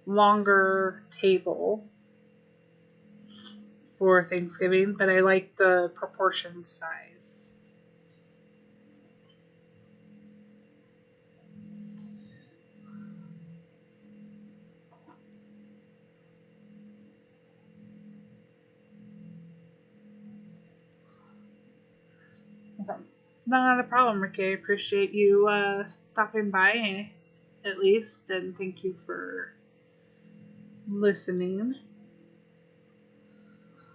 longer table for Thanksgiving, but I like the proportion size. Okay. Not a problem, Ricky. I appreciate you stopping by at least, and thank you for listening.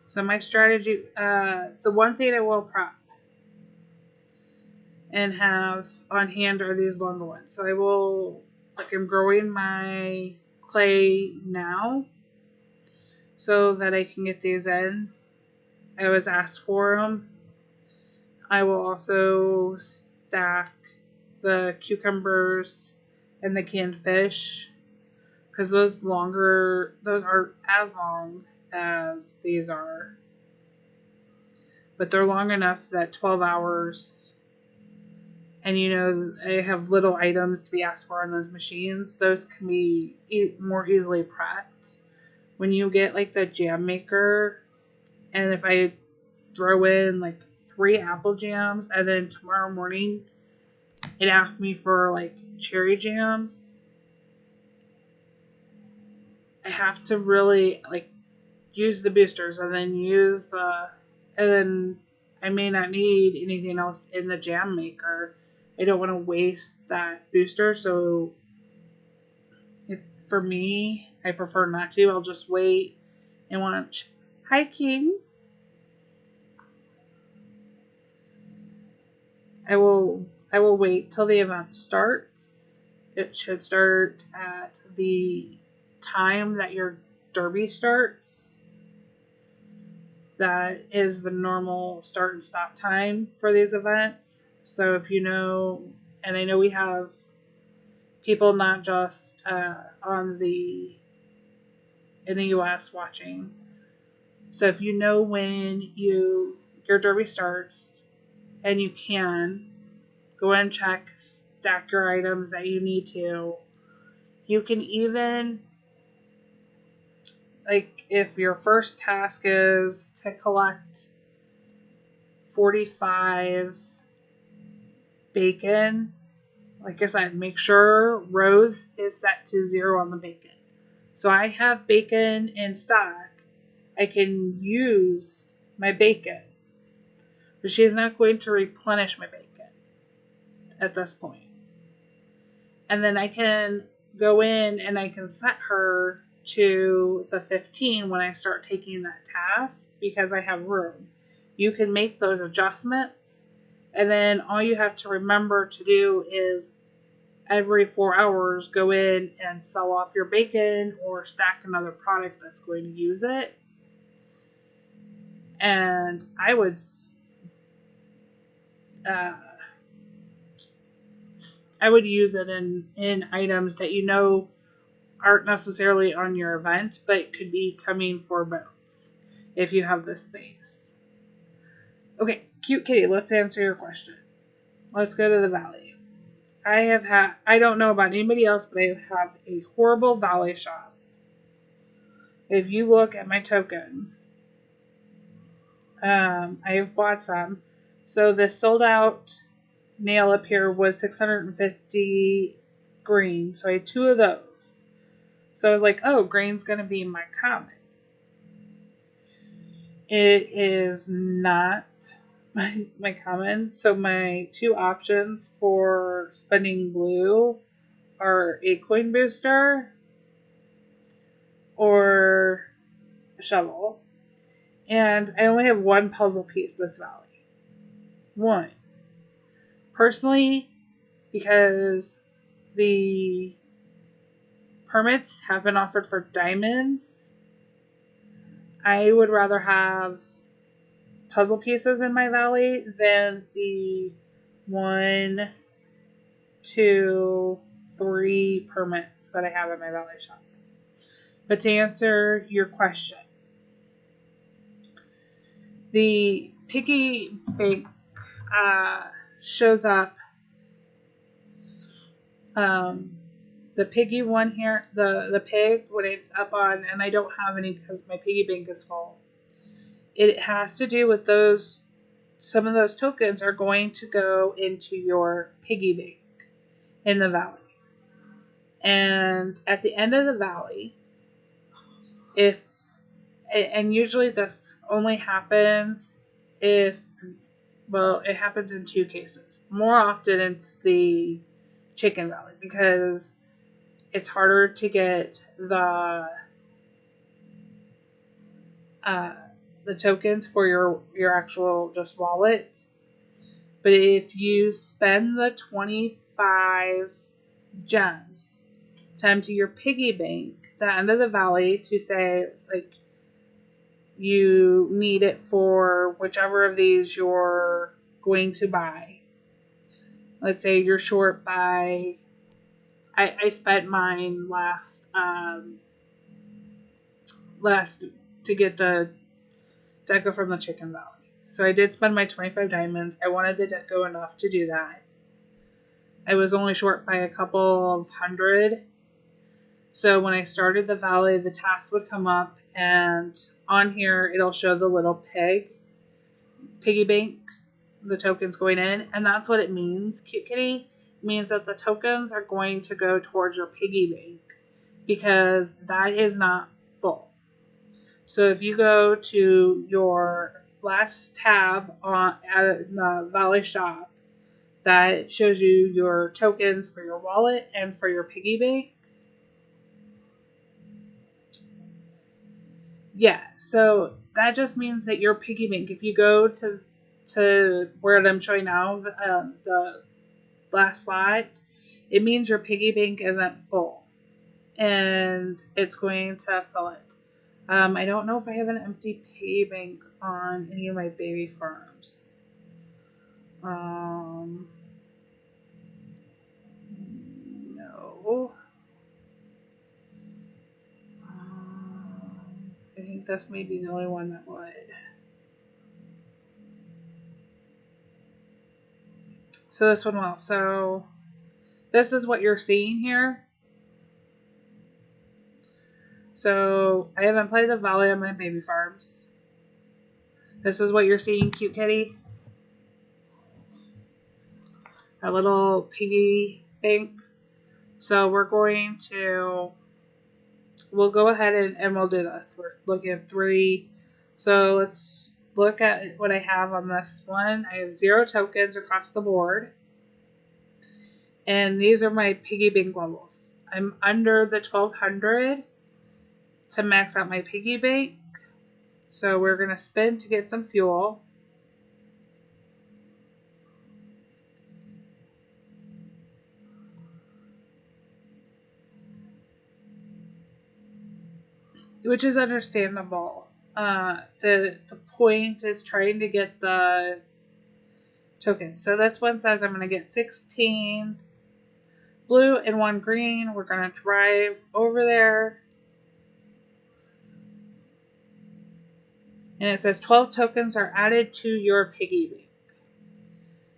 So my strategy, the one thing I will prep and have on hand are these longer ones. So I will, I'm growing my clay now so that I can get these in. I was asked for them. I will also stack the cucumbers and the canned fish because those aren't as long as these are, but they're long enough that 12 hours, and I have little items to be asked for on those machines. Those can be more easily prepped. When you get like the jam maker, and if I throw in like 3 apple jams, and then tomorrow morning it asks me for like cherry jams, I have to really use the boosters and then I may not need anything else in the jam maker. I don't want to waste that booster, so for me, I prefer not to. I'll just wait and watch. Hi, King. I will wait till the event starts. It should start at the time that your derby starts. That is the normal start and stop time for these events. So if and I know we have people not just in the U.S. watching. So if you know when your derby starts, and you can go and check, stack your items that you need to. You can even, if your first task is to collect 45 bacon, like I said, make sure Rose is set to 0 on the bacon. So I have bacon in stock. I can use my bacon, but she is not going to replenish my bacon at this point. And then I can go in and I can set her to the 15 when I start taking that task because I have room. You can make those adjustments, and then all you have to remember to do is every 4 hours go in and sell off your bacon or stack another product that's going to use it. And I would use it in items that aren't necessarily on your event, but could be coming for boats if you have the space. Okay, Cute Kitty, let's answer your question. Let's go to the valley. I don't know about anybody else, but I have a horrible valley shop. If you look at my tokens, I have bought some. So the sold out nail up here was 650 green. So I had 2 of those. So I was like, oh, green's going to be my common. It is not my common. So my 2 options for spending blue are a coin booster or a shovel. And I only have 1 puzzle piece this valley. 1. Personally, because the permits have been offered for diamonds, I would rather have puzzle pieces in my valley than the 1, 2, 3 permits that I have in my valley shop. But to answer your question, the piggy bank shows up. The piggy one here, the pig, when it's up on, and I don't have any because my piggy bank is full. It has to do with those. Some of those tokens are going to go into your piggy bank in the valley. And at the end of the valley, and usually this only happens if, well, it happens in two cases. More often it's the chicken valley because it's harder to get the tokens for your actual just wallet. But if you spend the 25 gems to empty your piggy bank at the end of the valley to say, like, you need it for whichever of these you're going to buy. Let's say you're short by, I spent mine last to get the Deco from the Chicken Valley. So I did spend my 25 diamonds. I wanted the Deco enough to do that. I was only short by a couple of hundred. So when I started the valley, the task would come up, and on here it'll show the little piggy bank, the tokens going in, and that's what it means, Cute Kitty. It means that the tokens are going to go towards your piggy bank because that is not full. So if you go to your last tab at the Valley shop, that shows you your tokens for your wallet and for your piggy bank. Yeah, so that just means that your piggy bank, if you go to where I'm showing now, the last slide, it means your piggy bank isn't full, and it's going to fill it. I don't know if I have an empty piggy bank on any of my baby farms. No. I think that's maybe the only one that would. So this one will. So this is what you're seeing here. So I haven't played the valley on my baby farms. This is what you're seeing, Cute Kitty. A little piggy bank. So we'll go ahead and we'll do this. We're looking at 3. So let's look at what I have on this one. I have 0 tokens across the board. And these are my piggy bank levels. I'm under the 1200 to max out my piggy bank. So we're going to spin to get some fuel. Which is understandable. The point is trying to get the token. So this one says I'm going to get 16 blue and 1 green. We're going to drive over there. And it says 12 tokens are added to your piggy bank.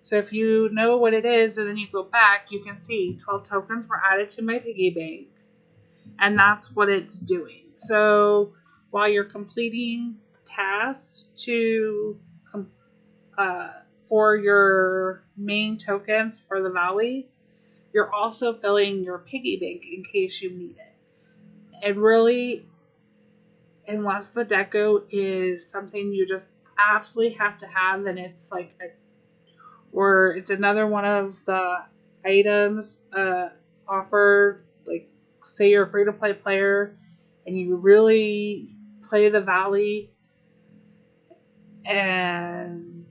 So if you know what it is and then you go back, you can see 12 tokens were added to my piggy bank. And that's what it's doing. So while you're completing tasks for your main tokens for the valley, you're also filling your piggy bank in case you need it. And really, unless the Deco is something you just absolutely have to have, then it's like or it's another one of the items offered, like say you're a free-to-play player and you really play the valley and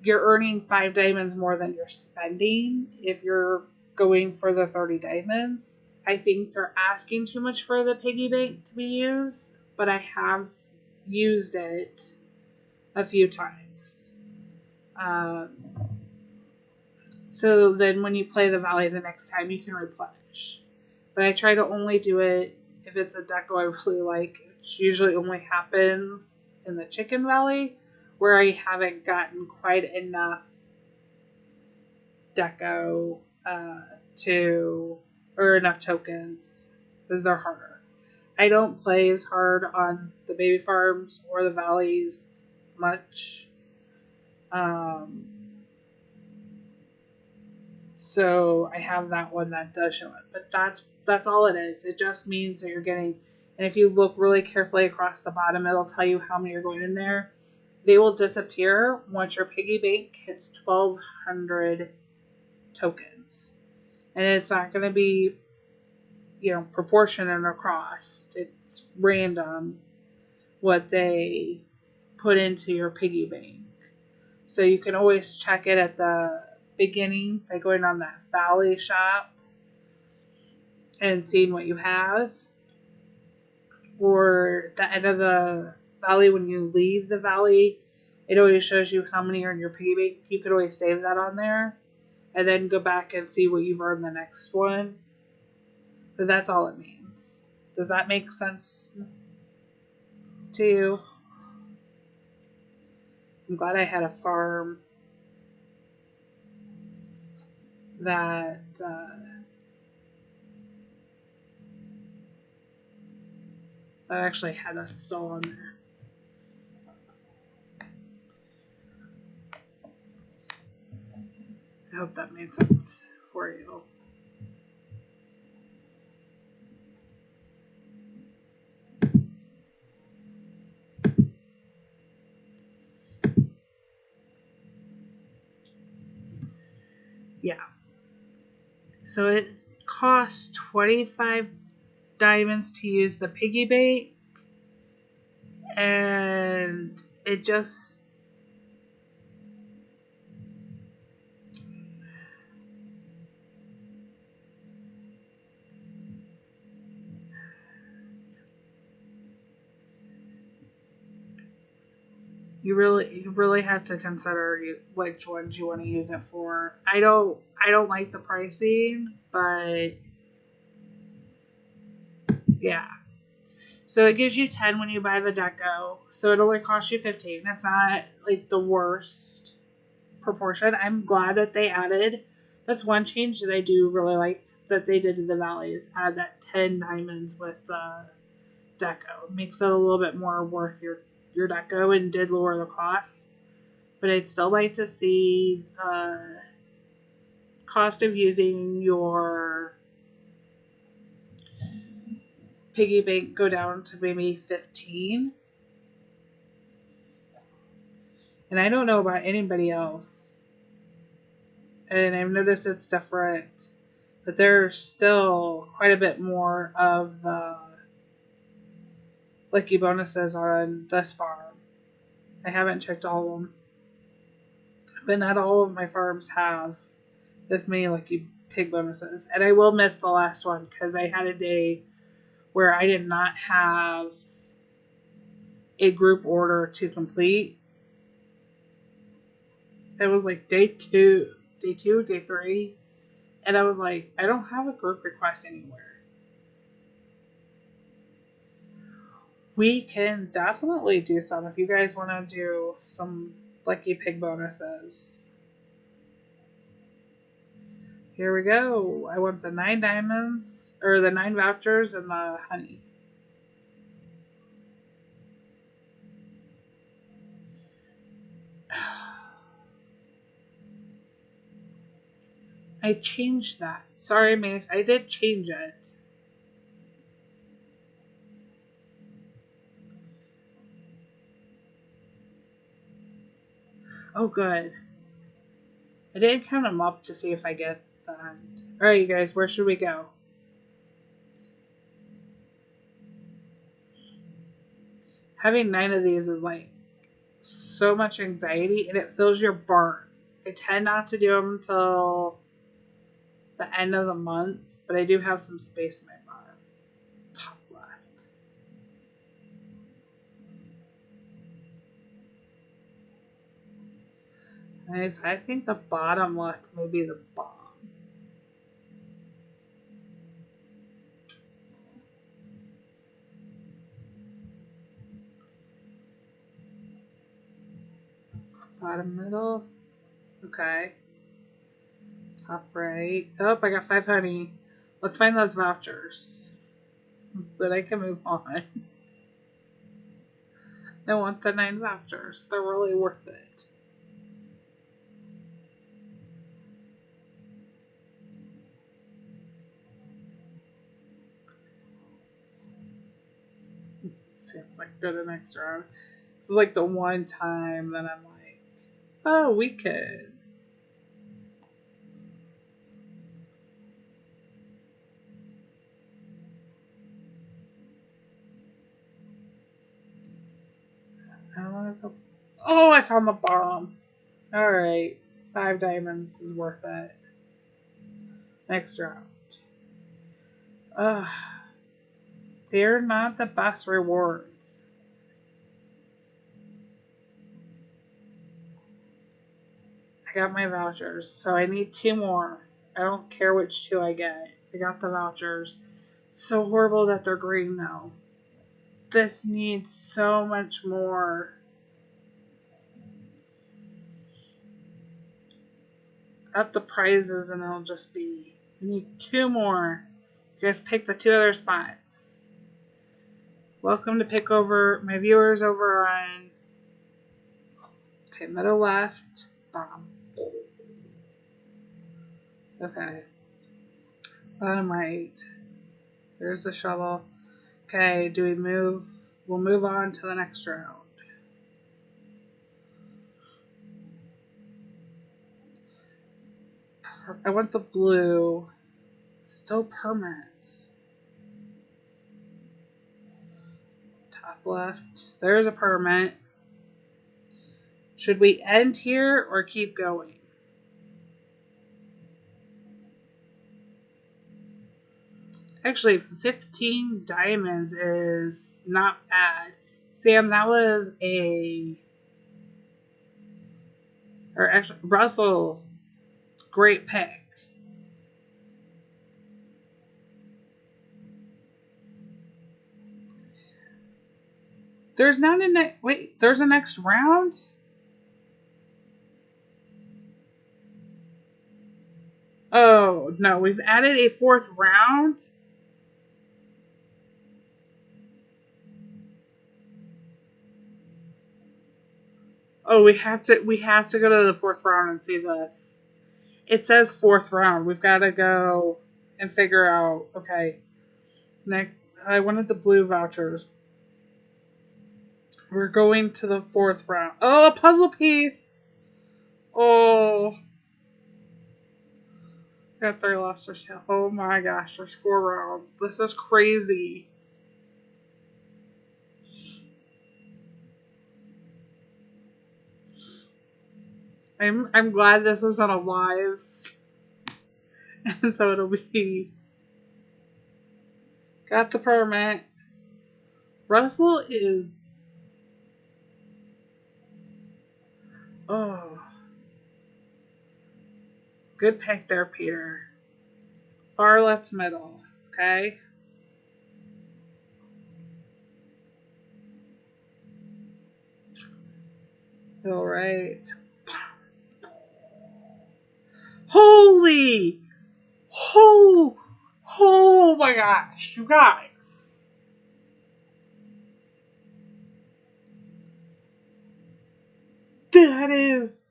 you're earning 5 diamonds more than you're spending if you're going for the 30 diamonds. I think they're asking too much for the piggy bank to be used, but I have used it a few times. So then when you play the valley the next time, you can replenish. But I try to only do it if it's a deco I really like, it usually only happens in the Chicken Valley, where I haven't gotten quite enough deco or enough tokens, because they're harder. I don't play as hard on the baby farms or the valleys much. So I have that one that does show it. But that's all it is. It just means that you're getting, and if you look really carefully across the bottom, it'll tell you how many are going in there. They will disappear once your piggy bank hits 1,200 tokens. And it's not going to be, proportionate across. It's random what they put into your piggy bank. So you can always check it at the beginning by going on that valley shop and seeing what you have. Or the end of the valley, when you leave the valley, it always shows you how many are in your piggy bank. You could always save that on there and then go back and see what you've earned the next one. But that's all it means. Does that make sense to you? I'm glad I had a farm that that actually had that still on there. I hope that made sense for you. Yeah. So it costs 25 diamonds to use the piggy bank, and it just you really have to consider which ones you want to use it for. I don't like the pricing, but yeah. So it gives you 10 when you buy the deco. So it only costs you 15. That's not like the worst proportion. I'm glad that they added. That's one change that I do really like that they did in the valleys. Add that 10 diamonds with the deco. It makes it a little bit more worth your deco and did lower the costs. But I'd still like to see the cost of using your piggy bank go down to maybe 15. And I don't know about anybody else. And I've noticed it's different. But there's still quite a bit more of the lucky bonuses on this farm. I haven't checked all of them. But not all of my farms have this many lucky pig bonuses. And I will miss the last one because I had a day where I did not have a group order to complete. It was like day 3. And I was like, I don't have a group request anywhere. We can definitely do some if you guys want to do some lucky pig bonuses. Here we go. I want the 9 diamonds, or the 9 vouchers and the honey. I changed that. Sorry, Mace. I did change it. Oh, good. I didn't count them up to see if I get that. Alright, you guys, where should we go? Having 9 of these is like so much anxiety, and it fills your barn. I tend not to do them until the end of the month, but I do have some space in my barn. Top left. Nice. I think the bottom left may be the bomb. Bottom middle. Okay. Top right. Oh, I got 5 honey. Let's find those vouchers. Then I can move on. I want the 9 vouchers. They're really worth it. Seems like go to the next round. This is like the one time that I'm like, oh, we could. I want to go. Oh, I found the bomb. Alright. 5 diamonds is worth it. Next round. Ugh. They're not the best rewards. I got my vouchers, so I need 2 more. I don't care which 2 I get. I got the vouchers. So horrible that they're green now. This needs so much more. Up the prizes and it'll just be. We need 2 more. You guys pick the 2 other spots. Welcome to pick over my viewers over on. Okay, middle left. Bottom. Okay. Bottom right. There's the shovel. Okay, do we move? We'll move on to the next round. I want the blue. Still permits. Top left. There's a permit. Should we end here or keep going? Actually, 15 diamonds is not bad. Sam, that was a. Or actually, Russell, great pick. There's not a next. Wait, there's a next round? Oh, no, we've added a 4th round? Oh, we have to go to the 4th round and see this. It says 4th round. We've got to go and figure out. Okay. Next, I wanted the blue vouchers. We're going to the 4th round. Oh, a puzzle piece. Oh. Got 3 lobsters. Oh my gosh, there's 4 rounds. This is crazy. I'm glad this isn't a live. And so it'll be. Got the permit. Russell is. Oh. Good pick there, Peter. Far left middle. Okay. All right. Holy! Oh my gosh, you guys. That is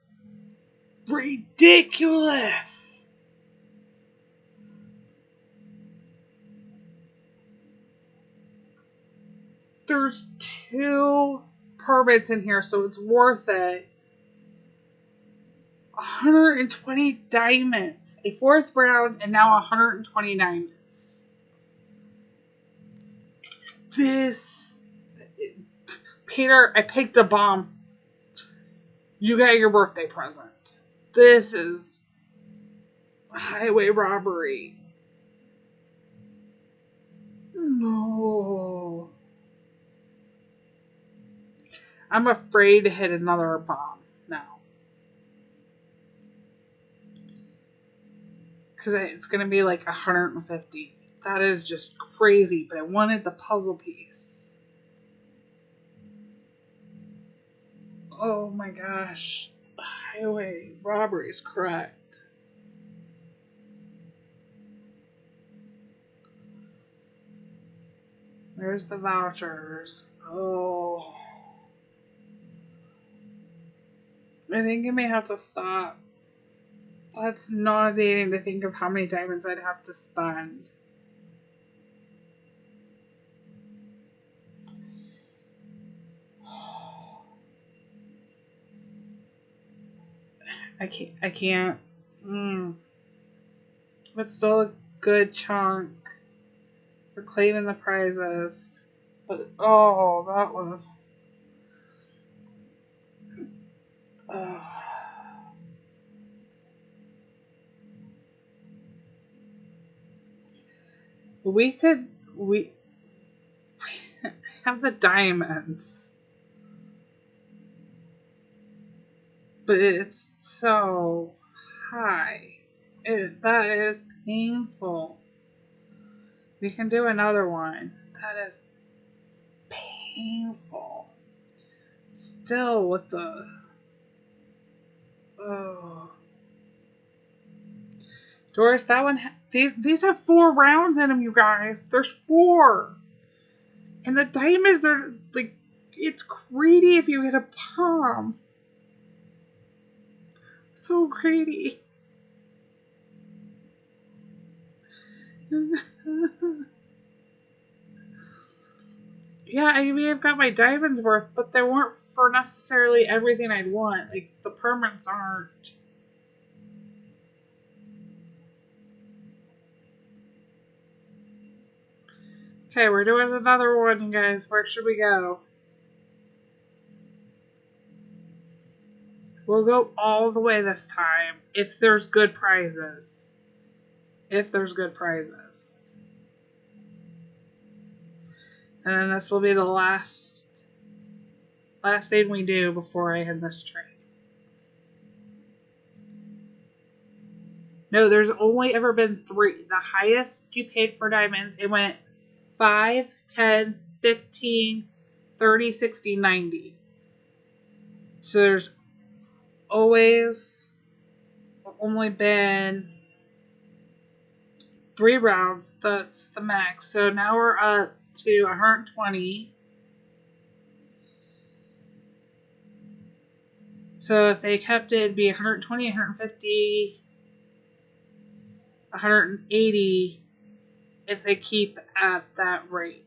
ridiculous. There's 2 permits in here, so it's worth it. 120 diamonds. A 4th round, and now 120 diamonds. This. Peter, I picked a bomb. You got your birthday present. This is highway robbery. No. I'm afraid to hit another bomb now. Because it's going to be like 150. That is just crazy, but I wanted the puzzle piece. Oh my gosh. highway robbery is correct. There's the vouchers. Oh. I think I may have to stop. That's nauseating to think of how many diamonds I'd have to spend. I can't. But still a good chunk for claiming the prizes. But, oh, that was... we have the diamonds. But it's so high. That is painful. We can do another one. That is painful. Still with the... Oh. Doris, that one... These have 4 rounds in them, you guys. There's 4. And the diamonds are, like... It's greedy if you hit a palm. So greedy. Yeah, I may have got my diamonds worth, but they weren't for necessarily everything I'd want. Like, the permits aren't. Okay, we're doing another one, guys. Where should we go? We'll go all the way this time, if there's good prizes. If there's good prizes. And then this will be the last thing we do before I end this train. No, there's only ever been 3. The highest you paid for diamonds, it went 5, 10, 15, 30, 60, 90. So there's always only been 3 rounds. That's the max. So now we're up to 120. So if they kept it, it'd be 120, 150, 180 if they keep at that rate.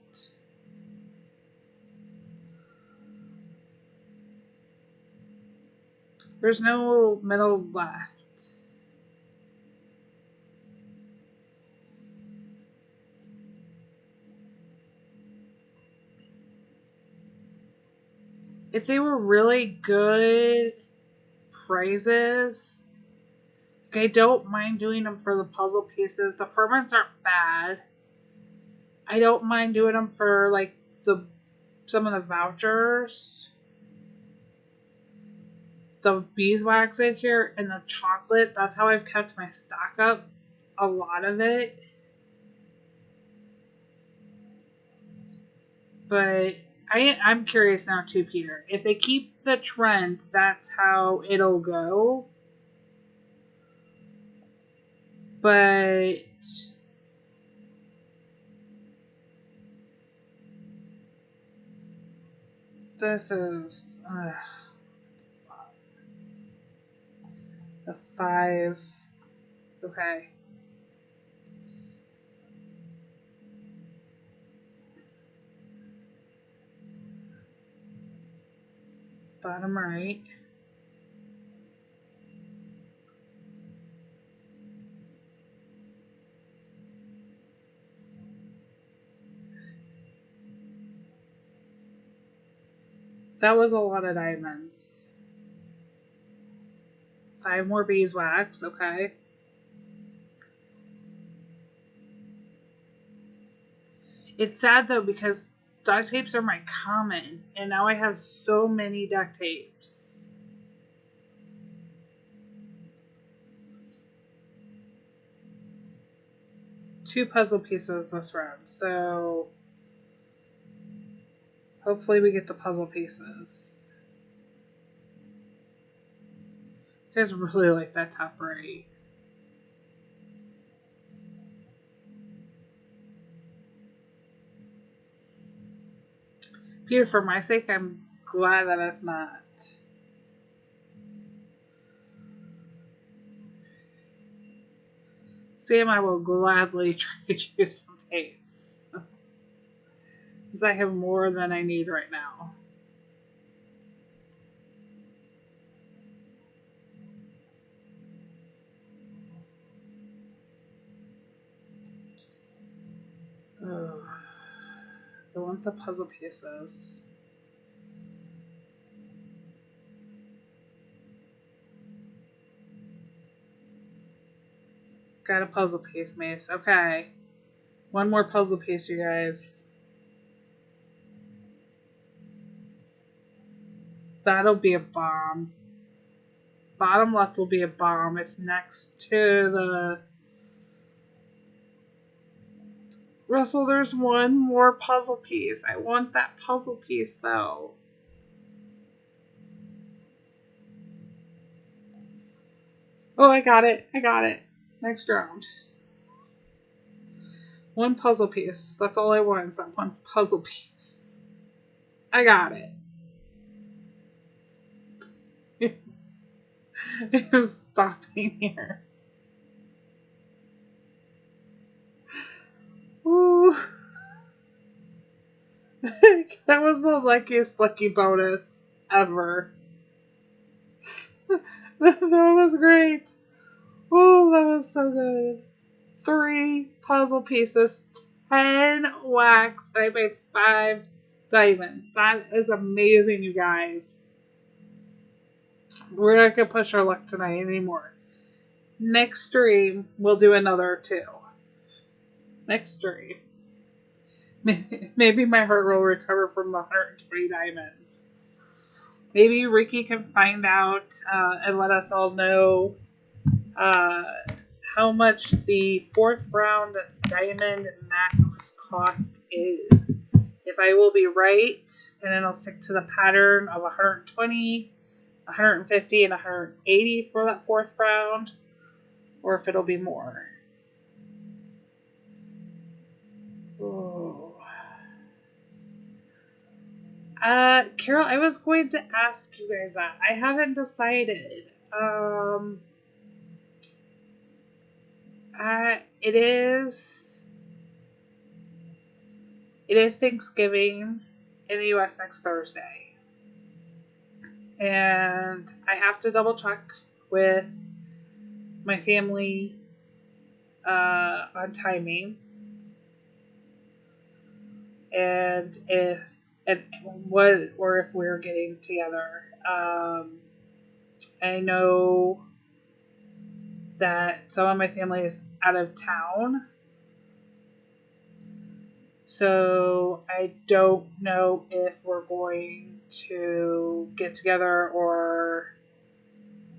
There's no middle left. If they were really good prizes, I don't mind doing them for the puzzle pieces. The permits aren't bad. I don't mind doing them for like some of the vouchers. The beeswax in here and the chocolate. That's how I've kept my stock up. A lot of it. But I'm curious now too, Peter. If they keep the trend, that's how it'll go. But this is a 5. Okay. Bottom right. That was a lot of diamonds. 5 more beeswax, okay. It's sad though because duct tapes are my common, and now I have so many duct tapes. Two puzzle pieces this round, so hopefully we get the puzzle pieces. You guys really like that top right. Peter, for my sake, I'm glad that it's not. Sam, I will gladly trade you some tapes. Because I have more than I need right now. Ugh. I want the puzzle pieces. Got a puzzle piece, Mace. Okay. One more puzzle piece, you guys. That'll be a bomb. Bottom left will be a bomb. It's next to the... Russell, there's one more puzzle piece. I want that puzzle piece, though. Oh, I got it. I got it. Next round. One puzzle piece. That's all I want is that one puzzle piece. I got it. It was stopping here. Ooh. That was the luckiest lucky bonus ever. That was great. Oh, that was so good. 3 puzzle pieces, 10 wax, and I paid 5 diamonds. That is amazing, you guys. We're not going to push our luck tonight anymore. Next stream, we'll do another 2. Next stream. Maybe my heart will recover from the 120 diamonds. Maybe Ricky can find out and let us all know how much the 4th round diamond max cost is. If I will be right, and then I'll stick to the pattern of 120, 150, and 180 for that 4th round, or if it'll be more. Oh. Carol, I was going to ask you guys that. I haven't decided. It is Thanksgiving in the U.S. next Thursday. And I have to double check with my family on timing. And if we're getting together. I know that some of my family is out of town. So I don't know if we're going to get together or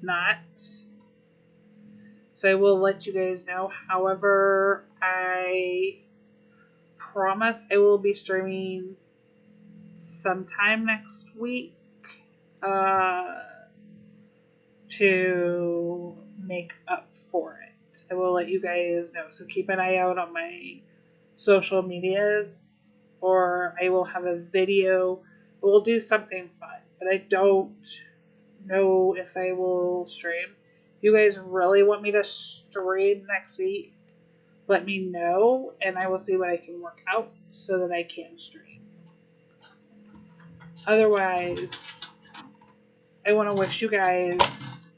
not. So I will let you guys know. However, I promise I will be streaming sometime next week to make up for it. I will let you guys know. So keep an eye out on my social medias, or I will have a video. We'll do something fun, but I don't know if I will stream. If you guys really want me to stream next week, let me know, and I will see what I can work out so that I can stream. Otherwise, I want to wish you guys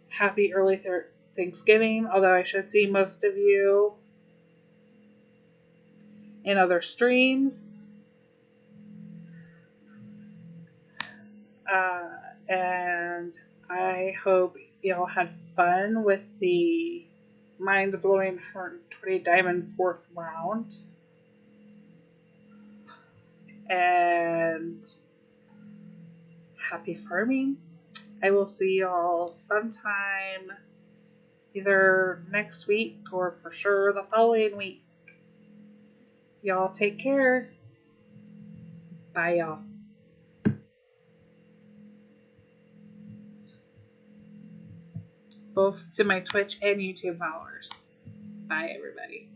happy early Thanksgiving, although I should see most of you in other streams. And I hope y'all had fun with the mind-blowing 120 diamond 4th round. And happy farming. I will see y'all sometime either next week or for sure the following week. Y'all take care. Bye, y'all. both to my Twitch and YouTube followers. Bye, everybody.